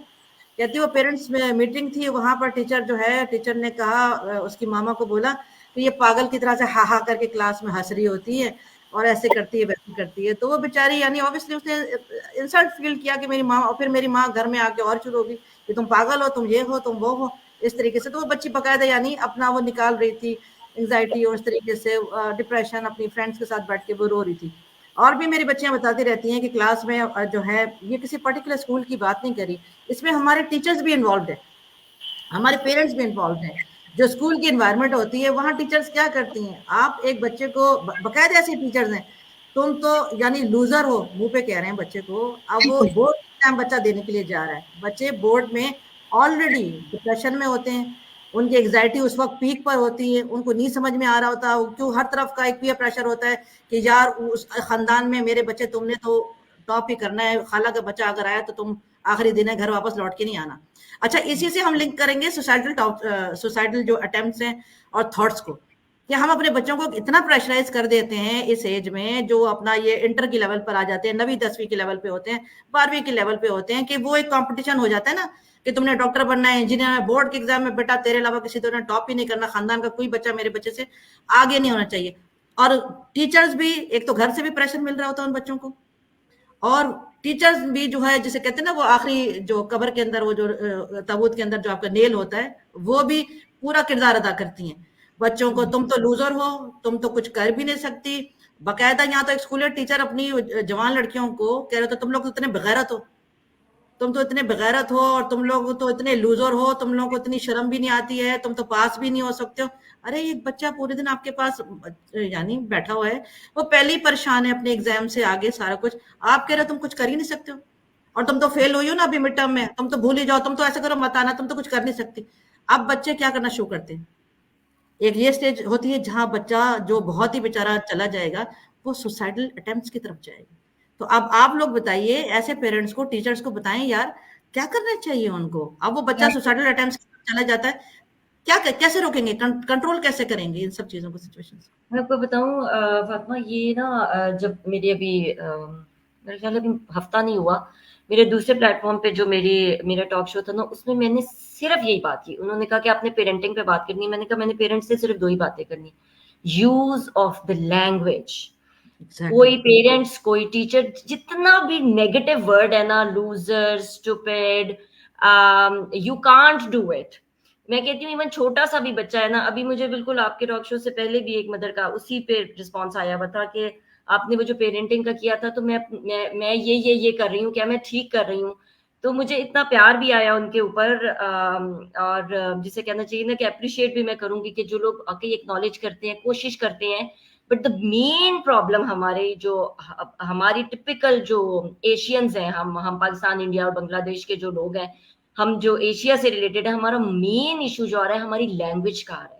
कहती वो पेरेंट्स में मीटिंग थी, वहां पर टीचर जो है, टीचर ने कहा, उसकी मामा को बोला कि ये पागल की तरह से हा हा करके क्लास में हंस रही होती है और ऐसे करती है वैसे करती है। तो वो बेचारी, यानी ऑब्वियसली उसने इंसल्ट फील किया कि मेरी माँ, और फिर मेरी माँ घर में आके और शुरू होगी कि तुम पागल हो, तुम ये हो, तुम वो हो, इस तरीके से। तो वो बच्ची बकायदा यानी अपना वो निकाल रही थी, एंग्जाइटी और इस तरीके से डिप्रेशन, अपनी फ्रेंड्स के साथ बैठ के वो रो रही थी। और भी मेरी बच्चियां बताती रहती हैं कि क्लास में जो है, ये किसी पर्टिकुलर स्कूल की बात नहीं करी, इसमें हमारे टीचर्स भी इन्वॉल्व है, हमारे पेरेंट्स भी इन्वॉल्व हैं। जो स्कूल की एनवायरनमेंट होती है, वहाँ टीचर्स क्या करती हैं, आप एक बच्चे को, बकायदा ऐसे टीचर्स हैं, तुम तो यानी लूजर हो, मुंह पे कह रहे हैं बच्चे को। अब वो बोर्ड एग्जाम बच्चा देने के लिए जा रहा है, बच्चे बोर्ड में ऑलरेडी डिप्रेशन में होते हैं, उनकी एग्जाइटी उस वक्त पीक पर होती है, उनको नहीं समझ में आ रहा होता, क्यों हर तरफ का एक पीयर प्रेशर होता है कि यार उस खानदान में मेरे बच्चे, तुमने तो टॉप ही करना है, खाला का बच्चा अगर आया तो तुम आखिरी दिन है, घर वापस लौट के नहीं आना। अच्छा, इसी से हम लिंक करेंगे सोसाइटल जो अटेम्प्ट्स हैं और थॉट्स को, कि हम अपने बच्चों को इतना प्रेशराइज कर देते हैं इस एज में, जो अपना ये इंटर की लेवल पर आ जाते हैं, 9वीं 10वीं के लेवल पे होते हैं, 12वीं के लेवल पे होते हैं, कि वो एक कंपटीशन हो जाता है ना, कि तुमने डॉक्टर बनना है, इंजीनियर, बोर्ड के एग्जाम में बेटा तेरे अलावा किसी तो टॉप ही नहीं करना, खानदान का कोई बच्चा मेरे बच्चे से आगे नहीं होना चाहिए। और टीचर्स भी, एक तो घर से भी प्रेशर मिल रहा होता है उन बच्चों को, और टीचर्स भी जो है, जिसे कहते हैं ना, वो आखिरी जो कब्र के अंदर, वो जो ताबूत के अंदर जो आपका नेल होता है, वो भी पूरा किरदार अदा करती हैं बच्चों को। तुम तो लूजर हो, तुम तो कुछ कर भी नहीं सकती। बकायदा यहाँ तो एक स्कूल टीचर अपनी जवान लड़कियों को कह रहे थे, तुम लोग तो इतने बेगैरत हो, तुम तो इतने बेगैरत हो, और तुम लोग तो इतने लूजर हो, तुम लोगों को इतनी शर्म भी नहीं आती है, तुम तो पास भी नहीं हो सकते हो। अरे एक बच्चा पूरे दिन आपके पास यानी बैठा हुआ है, वो पहले ही परेशान है अपने एग्जाम से आगे सारा कुछ, आप कह रहे हो तुम कुछ कर ही नहीं सकते हो, और तुम तो फेल हुई हो ना अभी मिड टर्म में, तुम तो भूल ही जाओ, तुम तो ऐसा करो मत आना, तुम तो कुछ कर नहीं सकती। अब बच्चे क्या करना शुरू करते हैं, एक ये स्टेज होती है जहां बच्चा जो बहुत ही बेचारा चला जाएगा, वो सुसाइडल अटेम्प्ट्स की तरफ जाएगा। तो अब आप लोग बताइए, ऐसे पेरेंट्स को, टीचर्स को बताएं यार क्या करना चाहिए उनको। अब वो बच्चा सुसाइडल अटेम्प्ट्स की तरफ चला जाता है, क्या कैसे रोकेंगे, कंट्रोल कैसे करेंगे इन सब चीजों को, सिचुएशंस? मैं आपको बताऊं फातिमा, ये ना जब मेरी अभी मेरे ख्याल अभी हफ्ता नहीं हुआ, मेरे दूसरे प्लेटफॉर्म पे जो मेरा टॉक शो था ना, उसमें मैंने सिर्फ यही बात की। उन्होंने कहा कि आपने पेरेंटिंग पे बात करनी है। मैंने कहा मैंने पेरेंट्स से सिर्फ 2 ही बातें करनी, यूज ऑफ द लैंग्वेज। कोई पेरेंट्स, कोई टीचर, जितना भी नेगेटिव वर्ड है ना, loser, stupid, you can't do it, मैं कहती हूँ इवन छोटा सा भी बच्चा है ना, अभी मुझे बिल्कुल आपके टॉक शो से पहले भी एक मदर का उसी पे रिस्पॉन्स आया हुआ था कि आपने वो जो पेरेंटिंग का किया था, तो मैं ये कर रही हूँ, क्या मैं ठीक कर रही हूँ? तो मुझे इतना प्यार भी आया उनके ऊपर, और जिसे कहना चाहिए ना कि अप्रिशिएट भी मैं करूंगी कि जो लोग आके एक्नॉलेज करते हैं, कोशिश करते हैं। बट द मेन प्रॉब्लम हमारे जो हमारी टिपिकल जो एशियंस हैं, हम पाकिस्तान, इंडिया और बांग्लादेश के जो लोग हैं, हम जो एशिया से रिलेटेड है, हमारा मेन इशू जो आ रहा है हमारी लैंग्वेज का आ रहा है।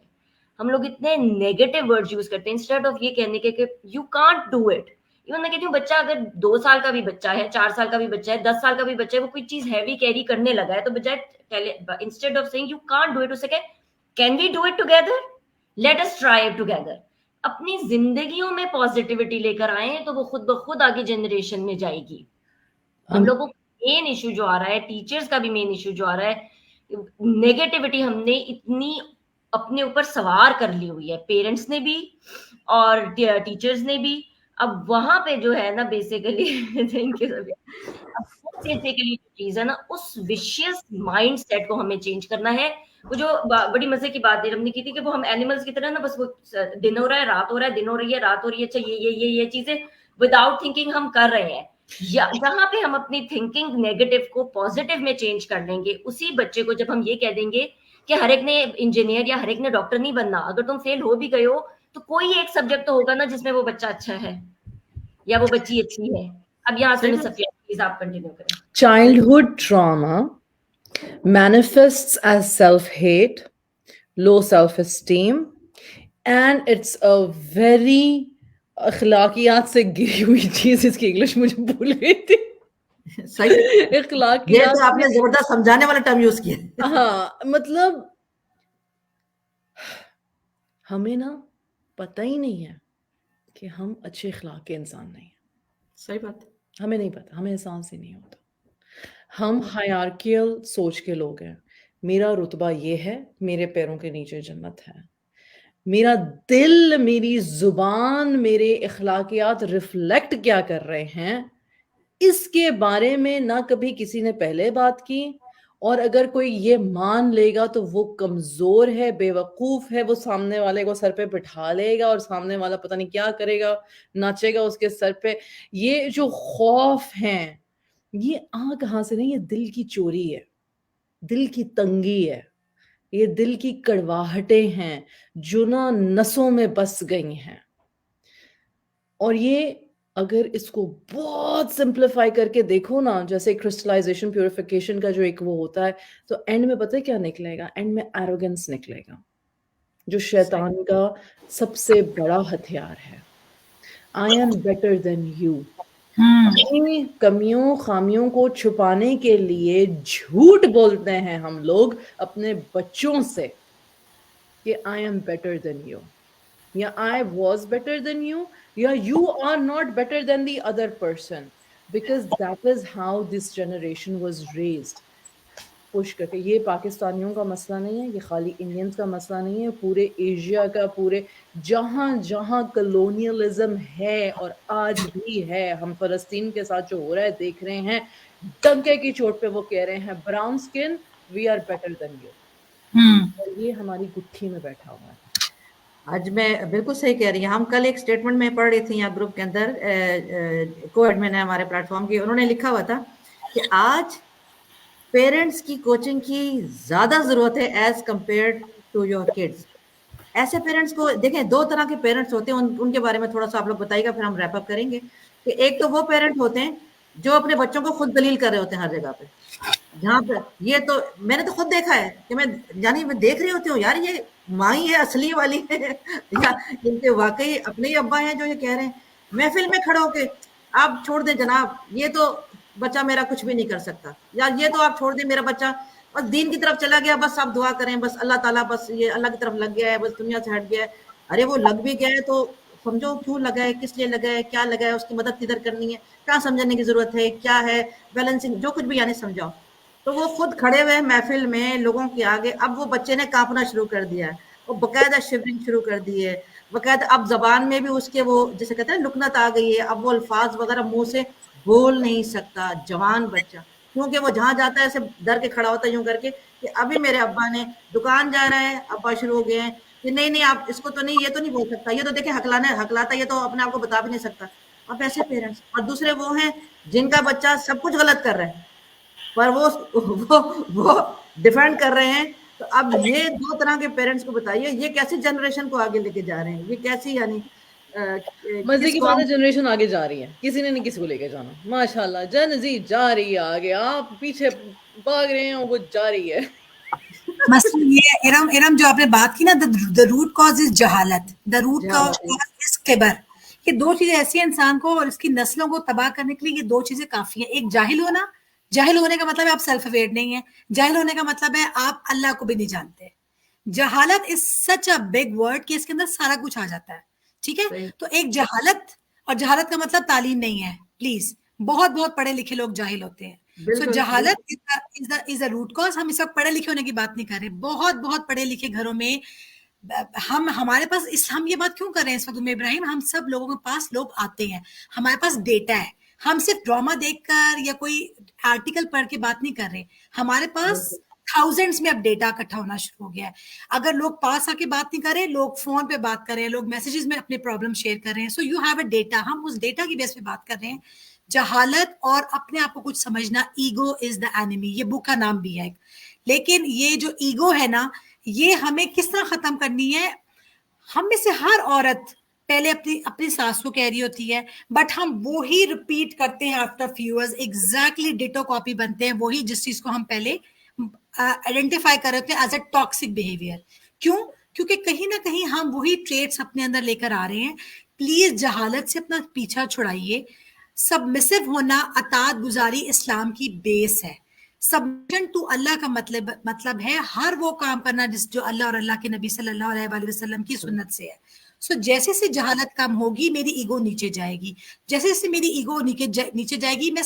हम लोग इतने नेगेटिव वर्ड्स यूज करते हैं इंस्टेड ऑफ ये कहने के you can't do it. Even मैं कहती हूँ बच्चा अगर 2 साल का भी बच्चा है, 4 साल का भी बच्चा है, 10 साल का भी बच्चा है, वो कोई चीज हैवी कैरी करने लगा है, तो बजाय instead of saying you can't do it, उसे कहे can we do it together, let us try it together. अपनी जिंदगियों में पॉजिटिविटी लेकर आए तो वो खुद ब खुद आगे जनरेशन में जाएगी। हम लोगों को मेन इशू जो आ रहा है, टीचर्स का भी मेन इशू जो आ रहा है, नेगेटिविटी हमने इतनी अपने ऊपर सवार कर ली हुई है, पेरेंट्स ने भी और टीचर्स ने भी। अब वहां पे जो है ना बेसिकली थैंक यू सभी, अब बेसिकली चीज है ना, उस विशियस माइंड सेट को हमें चेंज करना है। वो जो बड़ी मजे की बात है हमने की थी कि वो हम एनिमल्स की तरह ना, बस वो दिन हो रहा है, रात हो रहा है, दिन हो रही है, रात हो रही है, अच्छा ये चीजें विदाउट थिंकिंग हम कर रहे हैं। जहां पे हम अपनी थिंकिंग नेगेटिव को पॉजिटिव में चेंज कर लेंगे, उसी बच्चे को जब हम ये कह देंगे कि हर एक ने इंजीनियर या हर एक ने डॉक्टर नहीं बनना, अगर तुम फेल हो भी गए हो तो कोई एक सब्जेक्ट तो होगा ना जिसमें वो बच्चा अच्छा है या वो बच्ची अच्छी है। अब यहाँ से मैं सफिया प्लीज आप कंटिन्यू करें। Childhood trauma manifests as self-hate, low self-esteem, and it's a very अखलाकियात से गिरी हुई चीज, इसकी इंग्लिश मुझे भूल गई थी। सही, ये अखलाकियात तो आपने जबरदस्त समझाने वाला टर्म यूज किया। हाँ, मतलब हमें ना पता ही नहीं है कि हम अच्छे अखलाक के इंसान नहीं हैं। सही बात, हमें नहीं पता, हमें एहसास ही नहीं होता। हम हायरार्कियल सोच के लोग हैं। मेरा रुतबा ये है, मेरे पैरों के नीचे जन्नत है। मेरा दिल, मेरी जुबान, मेरे अखलाकियात रिफ्लेक्ट क्या कर रहे हैं, इसके बारे में ना कभी किसी ने पहले बात की, और अगर कोई ये मान लेगा तो वो कमजोर है, बेवकूफ है, वो सामने वाले को सर पे बिठा लेगा और सामने वाला पता नहीं क्या करेगा, नाचेगा उसके सर पे। ये जो खौफ हैं, ये आ कहां से नहीं, ये दिल की चोरी है, दिल की तंगी है, ये दिल की कड़वाहटें हैं जो ना नसों में बस गई हैं। और ये अगर इसको बहुत सिंप्लीफाई करके देखो ना, जैसे क्रिस्टलाइजेशन प्यूरिफिकेशन का जो एक वो होता है, तो एंड में पता है क्या निकलेगा? एंड में एरोगेंस निकलेगा, जो शैतान का सबसे बड़ा हथियार है। आई एम बेटर देन यू। अपनी कमियों खामियों को छुपाने के लिए झूठ बोलते हैं हम लोग अपने बच्चों से कि I am better than you, या I was better than you, या you are not better than the other person, because that is how this generation was raised. Push करके, ये पाकिस्तानियों का मसला नहीं है, ये खाली इंडियंस का मसला नहीं है, पूरे एशिया का, पूरे जहाँ जहाँ कलोनियलिज्म है और आज भी है। हम फलस्तीन के साथ जो हो रहा है देख रहे हैं, डंके की चोट पे वो कह रहे हैं brown skin we are better than you, और ये हमारी गुत्थी में बैठा हुआ है। आज मैं बिल्कुल सही कह रही हूँ। हम कल एक स्टेटमेंट में पढ़ रही थी यहाँ ग्रुप के अंदर, को एडमिन है हमारे प्लेटफॉर्म की, उन्होंने लिखा हुआ था कि आज पेरेंट्स की कोचिंग की ज्यादा जरूरत है as compared to your kids. ऐसे पेरेंट्स को देखें, दो तरह के पेरेंट्स होते हैं, उनके बारे में थोड़ा सा आप लोग बताइएगा, फिर हम रैप अप करेंगे। कि एक तो वो पेरेंट होते हैं जो अपने बच्चों को खुद दलील कर रहे होते हैं हर जगह पे, जहाँ पे ये तो मैंने तो खुद देखा है कि मैं देख रही होती हूँ यार, ये माँ ही है असली वाली है या इनके वाकई अपने ही अब्बा हैं जो ये कह रहे हैं। महफिल में खड़े होके आप छोड़ दें जनाब, ये तो बच्चा मेरा कुछ भी नहीं कर सकता, या ये तो आप छोड़ दें मेरा बच्चा बस दीन की तरफ चला गया, बस आप दुआ करें, बस अल्लाह ताला बस ये अल्लाह की तरफ लग गया है, बस दुनिया से हट गया है। अरे वो लग भी गया है तो समझो क्यों लगा है, किस लिए लगा है, क्या लगा है, उसकी मदद किधर करनी है, क्या समझने की जरूरत है, क्या है बैलेंसिंग, जो कुछ भी यानी समझाओ। तो वो खुद खड़े हुए महफिल में लोगों के आगे, अब वो बच्चे ने कांपना शुरू कर दिया है, वो बकायदा शिवरिंग शुरू कर दी है, बकायदा अब जबान में भी उसके वो जैसे कहते हैं लुकनत आ गई है, अब वो अल्फाज वगैरह मुंह से बोल नहीं सकता जवान बच्चा। क्योंकि वो जहाँ जाता है ऐसे डर के खड़ा होता है यूं करके कि अभी मेरे अब्बा ने दुकान जा रहा है, अब्बा शुरू हो गए हैं कि नहीं नहीं आप इसको तो नहीं, ये तो नहीं बोल सकता, ये तो देखिए हकलाता, ये तो अपने आप को बता भी नहीं सकता। अब ऐसे पेरेंट्स, और दूसरे वो हैं जिनका बच्चा सब कुछ गलत कर रहा है पर वो डिफेंड कर रहे हैं। तो अब ये दो तरह के पेरेंट्स को बताइए, ये कैसी जनरेशन को आगे लेके जा रहे हैं, ये कैसी यानी मजे किस की बात है, जनरेशन आगे जा रही है, किसी ने नहीं किसी को लेके जाना। माशाल्लाह जन जी जा रही है आगे, आप पीछे भाग रहे हैं, वो जा रही है। मसलन ये इरम जो आपने बात की ना, द रूट कॉज इज जहालत, द रूट कॉज इज किबर। ये दो चीजें ऐसी हैं इंसान को और इसकी नस्लों को तबाह करने के लिए, ये दो चीजें काफी हैं। एक जाहिल होना, जाहिल होने का मतलब है आप सेल्फ अवेयर नहीं है, जाहिल होने का मतलब है आप अल्लाह को भी नहीं जानते। जहालत is such a big word कि इसके अंदर सारा कुछ आ जाता है, ठीक है। तो एक जहालत, और जहालत का मतलब तालीम नहीं है, प्लीज, बहुत बहुत पढ़े लिखे लोग जाहिल होते हैं। सो जहालत इज द रूट कॉज। हम इस वक्त पढ़े लिखे होने की बात नहीं कर रहे, बहुत बहुत पढ़े लिखे घरों में हम, हमारे पास हम ये बात क्यों कर रहे हैं इस वक्त में इब्राहिम, हम सब लोगों के पास लोग आते हैं, हमारे पास डेटा है, हम सिर्फ ड्रामा देखकर या कोई आर्टिकल पढ़ के बात नहीं कर रहे, हमारे पास थाउजेंड्स में अब डेटा इकट्ठा होना शुरू हो गया है। अगर लोग पास आके बात नहीं कर रहे, लोग फोन पे बात कर रहे हैं, लोग मैसेजेस में अपने प्रॉब्लम शेयर कर रहे हैं। So you have a data, हम उस डेटा की बेस पे बात कर रहे हैं। जहालत और अपने आप को कुछ समझना, ईगो इज द एनिमी, ये बुक का नाम भी है। लेकिन ये जो ईगो है ना, ये हमें किस तरह खत्म करनी है। हम में से हर औरत पहले अपनी अपनी सास को कह रही होती है, बट हम वो ही रिपीट करते हैं after few years, exactly ditto copy बनते हैं, वही जिस चीज को हम पहले आइडेंटिफाई कर रहे थे एज अ टॉक्सिक बिहेवियर। क्यों? क्योंकि कहीं ना कहीं हम वही ट्रेट्स अपने अंदर लेकर आ रहे हैं। प्लीज जहालत से अपना पीछा छुड़ाइए। सबमिसिव होना, अतात गुजारी इस्लाम की बेस है। सबमिशन टू अल्लाह का मतलब है हर वो काम करना जिस जो अल्लाह और अल्लाह के नबी सल्लल्लाहु अलैहि वसल्लम की सुन्नत से है। सो जैसे से जहालत कम होगी, मेरी ईगो नीचे जाएगी, जैसे जैसे मेरी ईगो नीचे जाएगी, मैं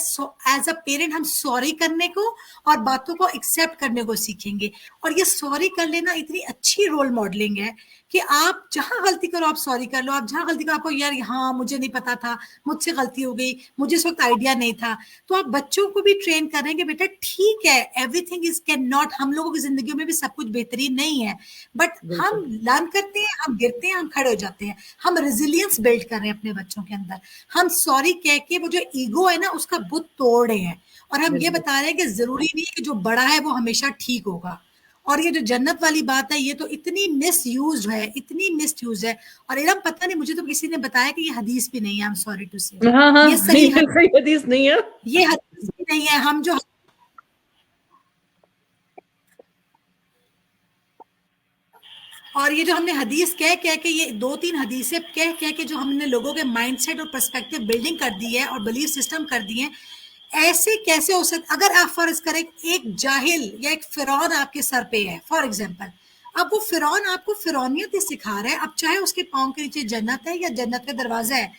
एज अ पेरेंट हम सॉरी करने को और बातों को एक्सेप्ट करने को सीखेंगे। और ये सॉरी कर लेना इतनी अच्छी रोल मॉडलिंग है कि आप जहां गलती करो आप सॉरी कर लो, आप जहां गलती करो आपको यार हाँ मुझे नहीं पता था, मुझसे गलती हो गई, मुझे इस वक्त आइडिया नहीं था। तो आप बच्चों को भी ट्रेन करेंगे, बेटा ठीक है, एवरीथिंग इज कैन नॉट, हम लोगों की जिंदगी में भी सब कुछ बेहतरीन नहीं है, बट हम लर्न करते हैं, हम गिरते हैं, हम खड़े हो जाते हैं, हम रेजिलियंस बिल्ड कर रहे हैं अपने बच्चों के अंदर। हम सॉरी कह के वो जो ईगो है ना उसका बुत तोड़ रहे हैं, और हम ये बता रहे हैं कि जरूरी नहीं है कि जो बड़ा है वो हमेशा ठीक होगा। और ये जो जन्नत वाली बात है, ये तो इतनी मिसयूज है, इतनी मिसयूज है। और इरम पता नहीं, मुझे तो किसी ने बताया कि ये हदीस भी नहीं है, आई एम सॉरी टू से, हाँ, ये सही हदीस नहीं है, ये हदीस भी नहीं है। हम जो और ये जो हमने हदीस कह के ये 2-3 हदीसें कह के जो हमने लोगों के माइंडसेट और पर्सपेक्टिव बिल्डिंग कर दी है और बिलीफ सिस्टम कर दिए, ऐसे कैसे हो सकता। अगर आप फर्ज करें एक जाहिल या एक फिरौन आपके सर पे है फॉर एग्जांपल, अब वो फिरौन आपको फिरौनियत ही सिखा रहा है, अब चाहे उसके पांव के नीचे जन्नत है या जन्नत का दरवाजा है,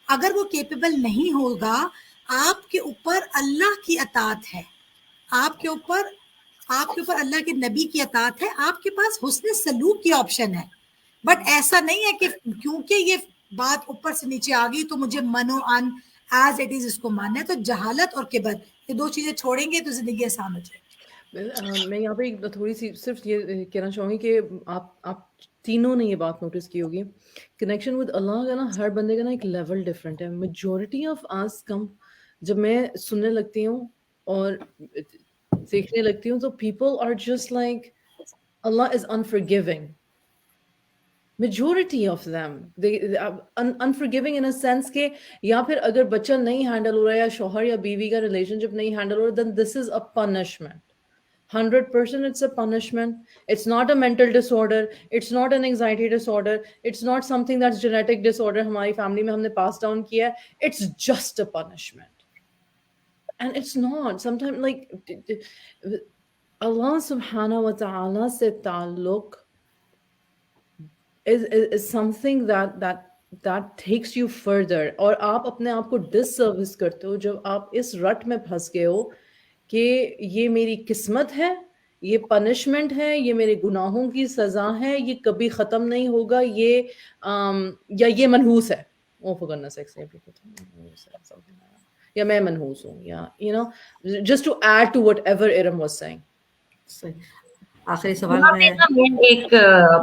अगर वो केपेबल नहीं होगा, आपके ऊपर अल्लाह की अतात है, आपके ऊपर अल्लाह के नबी की अतात है, आपके पास हुस्न सलूक की ऑप्शन है। बट ऐसा नहीं है कि क्योंकि ये बात ऊपर से नीचे आ गई तो मुझे मनो अन एज इट इज इसको मानना है। तो जहालत और किबर, ये दो चीजें छोड़ेंगे तो जिंदगी आसान हो जाएगी। मैं यहाँ पे एक थोड़ी सी सिर्फ ये कहना चाहूँगी कि आप तीनों ने ये बात नोटिस की होगी, कनेक्शन विद अल्लाह का ना हर बंदे का ना एक लेवल डिफरेंट है। मेजॉरिटी ऑफ आस कम जब मैं सुनने लगती हूँ और देखने लगती हूँ तो people are just like Allah is unforgiving. Majority of them unforgiving in a sense के, या फिर अगर बच्चा नहीं हैंडल हो रहा है या शौहर या बीवी का रिलेशनशिप नहीं हैंडल हो रहा, then this is a punishment. 100% it's a punishment. It's not a mental disorder. It's not an anxiety disorder. It's not something that's genetic disorder हमारी family में हमने pass down किया है. It's just a punishment. And it's not. Sometimes like Allah subhanahu wa ta'ala se ta'alluq is something that takes you further. और आप अपने आप को disservice करते हो जब आप इस रट में फंस गए हो कि ये मेरी किस्मत है, ये पनिशमेंट है, ये मेरे गुनाहों की सजा है, ये कभी खत्म नहीं होगा, या ये मनहूस है। Oh for goodness sake, या मैं मनहूस हूँ, या just to add to whatever Iram was saying. सही। आखिरी सवाल यहाँ पे में ना मैं एक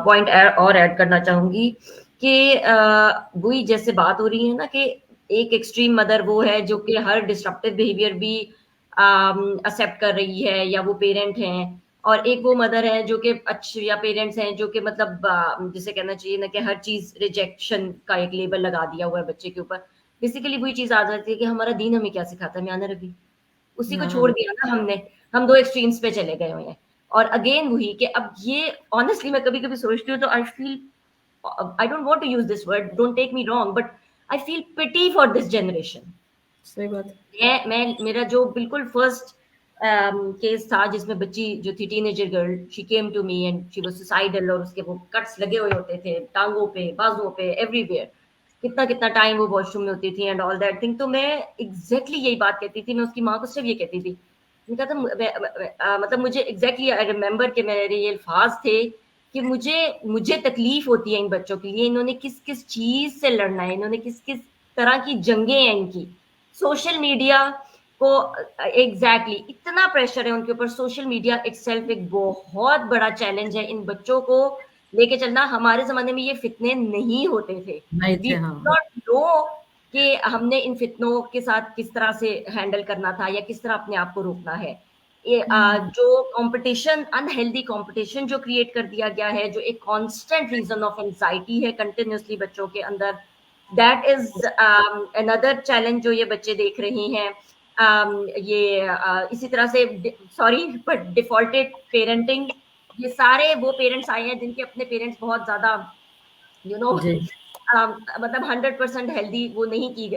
पॉइंट और ऐड करना चाहूंगी कि वही जैसे बात हो रही है ना कि एक एक्सट्रीम मदर वो है जो कि हर डिस्ट्रप्टिव बिहेवियर भी एक्सेप्ट कर रही है या वो पेरेंट हैं, और एक वो मदर है जो कि अच्छे या पेरेंट्स हैं जो कि मतलब जिसे कहना चाहिए ना कि हर चीज रिजेक्शन का एक लेबल लगा दिया हुआ है बच्चे के ऊपर। बेसिकली वही चीज आ जाती है कि हमारा दीन हमें क्या सिखाता है मियां रवि, उसी को छोड़ दिया ना हमने, हम दो एक्सट्रीम्स पे चले गए हुए हैं। और अगेन वही कि अब ये ऑनेस्टली मैं कभी कभी सोचती हूँ तो I feel, I don't want to use this word, don't take me wrong, but I feel pity for this generation. सही बात है। मैं मेरा जो बिल्कुल फर्स्ट केस था जिसमें बच्ची जो थी teenager girl, she came to me and she was suicidal, और उसके वो कट्स लगे हुए होते थे टांगों पे, बाजुओं पे, एवरीवेयर, कितना कितना टाइम वो वॉशरूम में होती थी एंड ऑल दैट थिंग। तो मैं एग्जैक्टली यही बात कहती थी, मैं उसकी माँ को सिर्फ ये कहती थी, मैं कहा था मतलब मुझे एग्जैक्टली आई रिमेम्बर कि मेरे ये अल्फाज थे कि मुझे तकलीफ होती है इन बच्चों के लिए, इन्होंने किस किस चीज से लड़ना है, इन्होंने किस किस तरह की जंगें हैं इनकी। सोशल मीडिया को एग्जैक्टली इतना प्रेशर है उनके ऊपर, सोशल मीडिया इटसेल्फ एक बहुत बड़ा चैलेंज है इन बच्चों को लेके चलना। हमारे जमाने में ये फितने नहीं होते थे, नहीं वी थे, हाँ। नॉट नो कि हमने इन फितनों के साथ किस तरह से हैंडल करना था या किस तरह अपने आप को रोकना है। ये जो कंपटीशन, अनहेल्दी कंपटीशन जो क्रिएट कर दिया गया है, जो एक कांस्टेंट रीजन ऑफ एंजाइटी है कंटिन्यूसली बच्चों के अंदर, दैट इज अनदर चैलेंज जो ये बच्चे देख रहे हैं। इसी तरह से सॉरी बट डिफॉल्टेड पेरेंटिंग, ये सारे वो पेरेंट्स आए हैं जिनके अपने पेरेंट्स बहुत ज्यादा जी। मतलब 100% हेल्दी वो नहीं की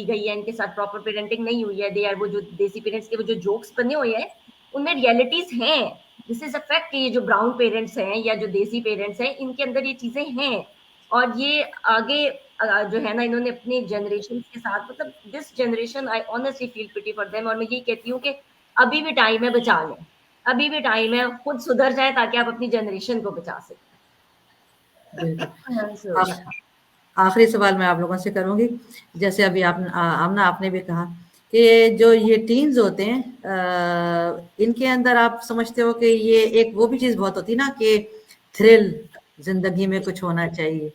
गई है, इनके साथ प्रॉपर पेरेंटिंग नहीं हुई है। दे आर वो जो देसी पेरेंट्स के वो जो जोक्स बने हुए हैं उनमें रियलिटीज हैं। दिस इज अ फैक्ट कि ये जो ब्राउन पेरेंट्स हैं या जो देसी पेरेंट्स हैं इनके अंदर ये चीजें हैं, और ये आगे जो है ना इन्होंने अपने जनरेशन के साथ, मतलब this generation I honestly feel pity for them. और मैं यही कहती हूँ कि अभी भी टाइम है, बचा लें, अभी भी टाइम है, खुद सुधर जाए ताकि आप अपनी जनरेशन को बचा बिल्कुल। सकें। आखिरी सवाल मैं आप लोगों से करूंगी, जैसे अभी आमना आपने भी कहा कि जो ये टीन्स होते हैं इनके अंदर आप समझते हो कि ये एक वो भी चीज़ बहुत होती है ना कि थ्रिल, जिंदगी में कुछ होना चाहिए,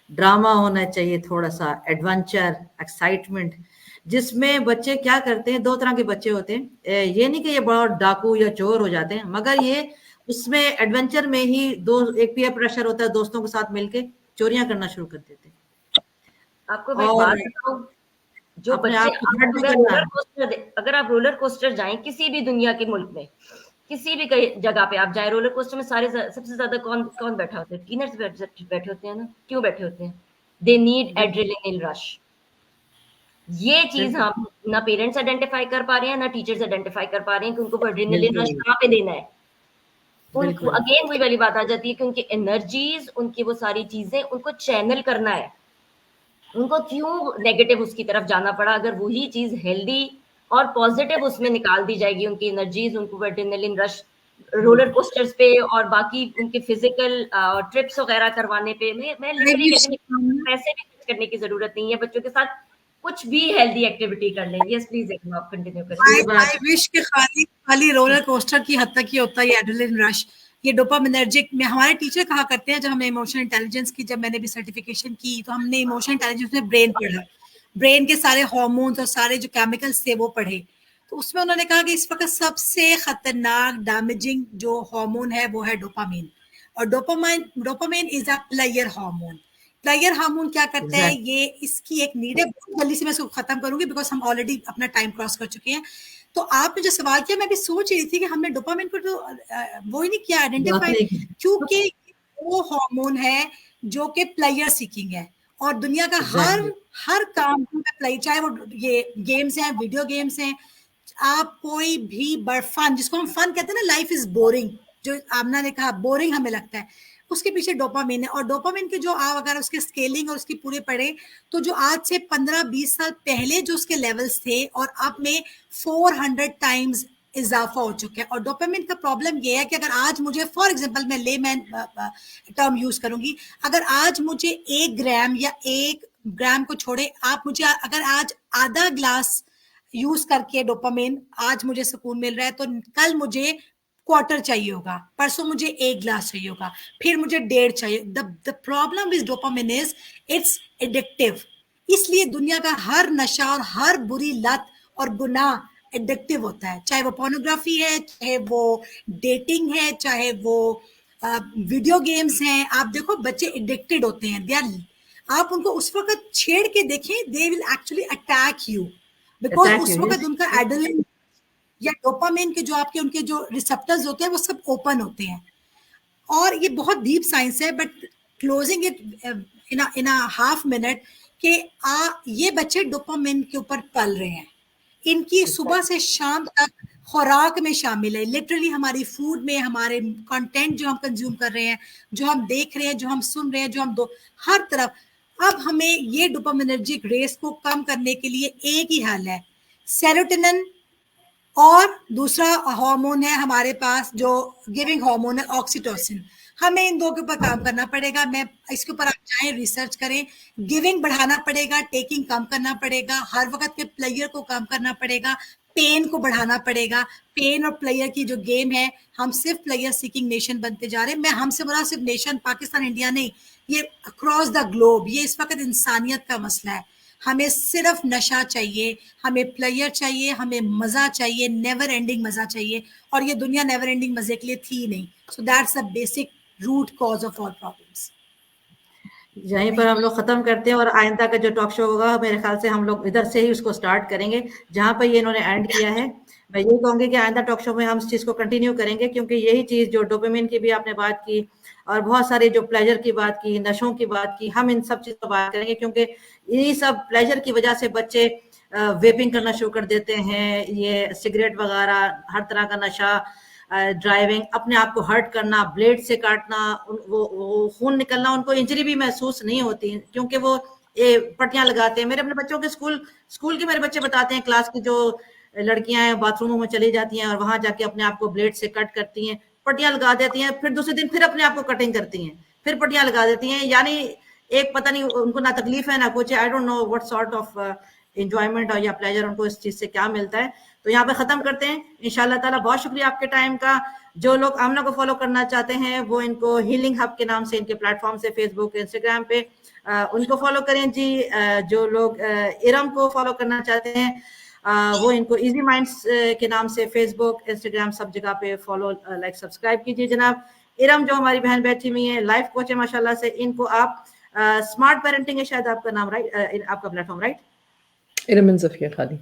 ड्रामा होना चाहिए, थोड़ा सा एडवेंचर, एक्साइटमेंट, जिसमें बच्चे क्या करते हैं, दो तरह के बच्चे होते हैं। ये नहीं कि ये बहुत डाकू या चोर हो जाते हैं, मगर ये उसमें एडवेंचर में ही एक पीयर प्रेशर होता है, दोस्तों के साथ मिलके चोरियां करना शुरू कर देते हैं। आपको मैं एक और बात बताऊं, जो अपने बच्चे आप को आप हर्ट भी अगर करना रोलर है। कोस्टर अगर आप रोलर कोस्टर जाएं किसी भी दुनिया के मुल्क में, किसी भी जगह पे आप जाएं, रोलर कोस्टर में सारे सबसे ज्यादा कौन कौन बैठा होता है? टीनर्स बैठे होते हैं ना। क्यों बैठे होते हैं? They need adrenaline rush. ये चीज बिल्कुल हम ना पेरेंट्स आइडेंटिफाई कर पा रहे हैं ना टीचर्स आइडेंटिफाई कर पा रहे हैं कि उनको एड्रेनलिन रश बिल्कुल कहाँ पे देना है। उनको बिल्कुल अगेन वही वाली बात आ जाती है कि उनकी एनर्जीज, उनकी वो सारी चीजें उनको चैनल करना है। उनको क्यों नेगेटिव उसकी तरफ जाना पड़ा? अगर वही चीज हेल्दी और पॉजिटिव उसमें निकाल दी जाएगी, उनकी एनर्जीज, उनको एड्रेनलिन रश रोलर कोस्टर्स पे और बाकी उनके फिजिकल ट्रिप्स वगैरह करवाने पे, मैं लिटरली कहती हूँ पैसे भी खर्च करने की जरूरत नहीं है, बच्चों के साथ कुछ भी हेल्दी एक्टिविटी कर लें। यस प्लीज आप कंटिन्यू करें। ये बात आई विश कि खाली खाली रोलर कोस्टर की हद तक ही होता है ये एड्रेनलिन रश, ये डोपामिनर्जिक में। हमारे टीचर कहा करते हैं, जब हमने इमोशनल इंटेलिजेंस की, जब मैंने भी सर्टिफिकेशन की, तो हमने इमोशनल इंटेलिजेंस में ब्रेन पढ़ा, ब्रेन के सारे हार्मोन्स और सारे जो केमिकल्स थे वो पढ़े। तो उसमें उन्होंने कहा कि इस वक्त सबसे खतरनाक डैमेजिंग जो हार्मोन है वो है डोपामिन। और dopamine is a player hormone. Player hormone क्या करता है? एग्जैक्ट ये इसकी एक नीड है, बहुत जल्दी से मैं इसको खत्म करूंगी बिकॉज हम ऑलरेडी अपना टाइम क्रॉस कर चुके हैं। तो आपने जो सवाल किया, मैं भी सोच रही थी कि हमने डोपामिन को तो वो ही नहीं किया बात आइडेंटिफाई, नहीं की। क्योंकि वो हार्मोन है जो कि प्लेयर सीकिंग है, और दुनिया का एग्जैक्टली हर काम में प्ले, चाहे वो ये गेम्स हैं, वीडियो गेम्स हैं, आप कोई भी फन, जिसको हम फन कहते हैं ना, लाइफ इज बोरिंग, जो आमना ने कहा बोरिंग हमें लगता है, उसके पीछे डोपामिन है। और डोपामिन के जो आप अगर उसके स्केलिंग और उसकी पूरे पढ़े, तो जो आज से 15-20 साल पहले जो उसके लेवल्स थे और अब में 400 टाइम्स इजाफा हो चुका है। और डोपामिन का प्रॉब्लम ये है कि अगर आज मुझे, फॉर एग्जांपल मैं लेमैन टर्म यूज करूंगी, अगर आज मुझे 1 ग्राम या 1 ग्राम को छोड़े, आप मुझे अगर आज आधा ग्लास यूज करके डोपामिन, आज मुझे सुकून मिल रहा है तो कल मुझे क्वार्टर चाहिए होगा, परसों मुझे 1 ग्लास चाहिए होगा, फिर मुझे 1.5 चाहिए। The problem with dopamine is it's addictive. इसलिए दुनिया का हर नशा और हर बुरी लत और गुनाह एडिक्टिव होता है, चाहे वो पोर्नोग्राफी है, चाहे वो डेटिंग है, चाहे वो वीडियो गेम्स हैं। आप देखो बच्चे एडिक्टेड होते हैं, दे आर, आप उनको उस वक्त छेड़ के देखें, they will actually attack you, because attack उस यू, वक्त यस। उनका एड्रेनलिन या डोपामिन के जो आपके उनके जो रिसेप्टर्स होते हैं वो सब ओपन होते हैं। और ये बहुत डीप साइंस है, but closing it in a half minute कि ये बच्चे डोपामिन के ऊपर पल रहे हैं, इनकी सुबह से शाम तक खुराक में शामिल है, लिटरली हमारी फूड में, हमारे कंटेंट जो हम कंज्यूम कर रहे हैं, जो हम देख रहे हैं, जो हम सुन रहे हैं, जो हम दो हर तरफ। अब हमें ये डोपामिनर्जिक रेस को कम करने के लिए एक ही हल है, सेरोटोनिन, और दूसरा हार्मोन है हमारे पास जो गिविंग हार्मोन है, ऑक्सीटोसिन। हमें इन दो के ऊपर काम करना पड़ेगा। मैं इसके ऊपर आप चाहें रिसर्च करें, गिविंग बढ़ाना पड़ेगा, टेकिंग कम करना पड़ेगा, हर वक्त के प्लेयर को कम करना पड़ेगा, पेन को बढ़ाना पड़ेगा। पेन और प्लेयर की जो गेम है, हम सिर्फ प्लेयर सीकिंग नेशन बनते जा रहे हैं। मैं हमसे बड़ा सिर्फ नेशन पाकिस्तान इंडिया नहीं, ये अक्रॉस द ग्लोब, ये इस वक्त इंसानियत का मसला है। हमें सिर्फ नशा चाहिए, हमें प्लेयर चाहिए, हमें मजा चाहिए, नेवर एंडिंग मजा चाहिए, और ये दुनिया नेवर एंडिंग मजे के लिए थी नहीं। So that's the basic root cause of all problems. यहीं पर हम लोग खत्म करते हैं, और आइंदा का जो टॉक शो होगा मेरे ख्याल से हम लोग इधर से ही उसको स्टार्ट करेंगे जहां पर ये इन्होंने एंड किया है। मैं यही कहूंगी कि आइंदा टॉक शो में हम इस चीज को कंटिन्यू करेंगे, क्योंकि यही चीज जो डोपामिन की भी आपने बात की और बहुत सारे जो प्लेजर की बात की, नशों की बात की, हम इन सब चीज पर बात करेंगे, क्योंकि यही सब प्लेजर की वजह से बच्चे वेपिंग करना शुरू कर देते हैं, ये सिगरेट वगैरह, हर तरह का नशा, ड्राइविंग, अपने आप को हर्ट करना, ब्लेड से काटना, वो खून निकलना, उनको इंजरी भी महसूस नहीं होती क्योंकि वो ये पट्टियां लगाते हैं। मेरे अपने बच्चों के स्कूल के मेरे बच्चे बताते हैं, क्लास की जो लड़कियां हैं बाथरूमों में चली जाती हैं और वहां जाके अपने आप को ब्लेड से कट करती हैं, पट्टियां लगा देती हैं, फिर दूसरे दिन फिर अपने आप को कटिंग करती हैं, फिर पट्टियां लगा देती हैं। यानी एक पता नहीं उनको ना तकलीफ है ना कुछ, आई don't know what sort of enjoyment और या प्लेजर उनको इस चीज से क्या मिलता है। तो यहाँ पे खत्म करते हैं इंशाल्लाह ताला। बहुत शुक्रिया आपके टाइम का। जो लोग आमना को फॉलो करना चाहते हैं वो इनको हीलिंग हब के नाम से इनके प्लेटफॉर्म से फेसबुक इंस्टाग्राम पे उनको फॉलो करें जी। जो लोग इरम को फॉलो करना चाहते हैं वो इनको इजी माइंड्स के नाम से फेसबुक इंस्टाग्राम सब जगह पे फॉलो लाइक सब्सक्राइब कीजिए जनाब। इरम जो हमारी बहन बैठी हुई है, लाइफ कोच है माशाल्लाह से, इनको आप स्मार्ट पेरेंटिंग है शायद आपका नाम, राइट, आपका प्लेटफॉर्म, राइट? इरम ज़फ़िया खाली।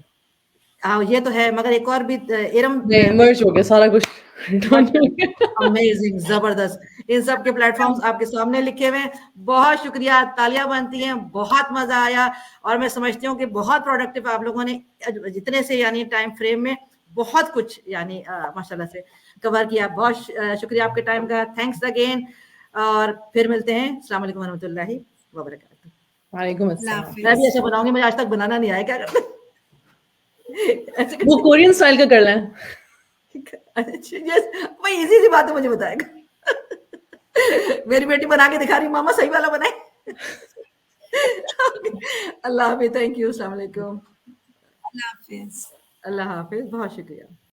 हाँ ये तो है, मगर एक और भी इरम नहीं, मर्ज हो गया सारा कुछ। अमेजिंग, जबरदस्त। इन सब के प्लेटफॉर्म्स आपके सामने लिखे हुए हैं। बहुत शुक्रिया, तालियां बनती हैं, बहुत मजा आया, और मैं समझती हूँ कि बहुत प्रोडक्टिव आप लोगों ने जितने से यानी टाइम फ्रेम में बहुत कुछ यानी माशाल्लाह से कवर किया। बहुत शुक्रिया आपके टाइम का, थैंक्स अगेन, और फिर मिलते हैं। अस्सलाम वालेकुम रहमतुल्लाहि व बरकातहू। वालेकुम अस्सलाम। मैं भी ऐसे बनाऊंगी, मुझे आज तक बनाना नहीं आया, क्या करना ऐसे वो कोरियन स्टाइल का कर लें। यस, वही इजी सी बात है, मुझे बताएगा। मेरी बेटी बना के दिखा रही, मामा सही वाला बनाए। अल्लाह हाफिज, थैंक यू, अस्सलाम वालेकुम, अल्लाह हाफिज। अल्लाह हाफिज, बहुत शुक्रिया।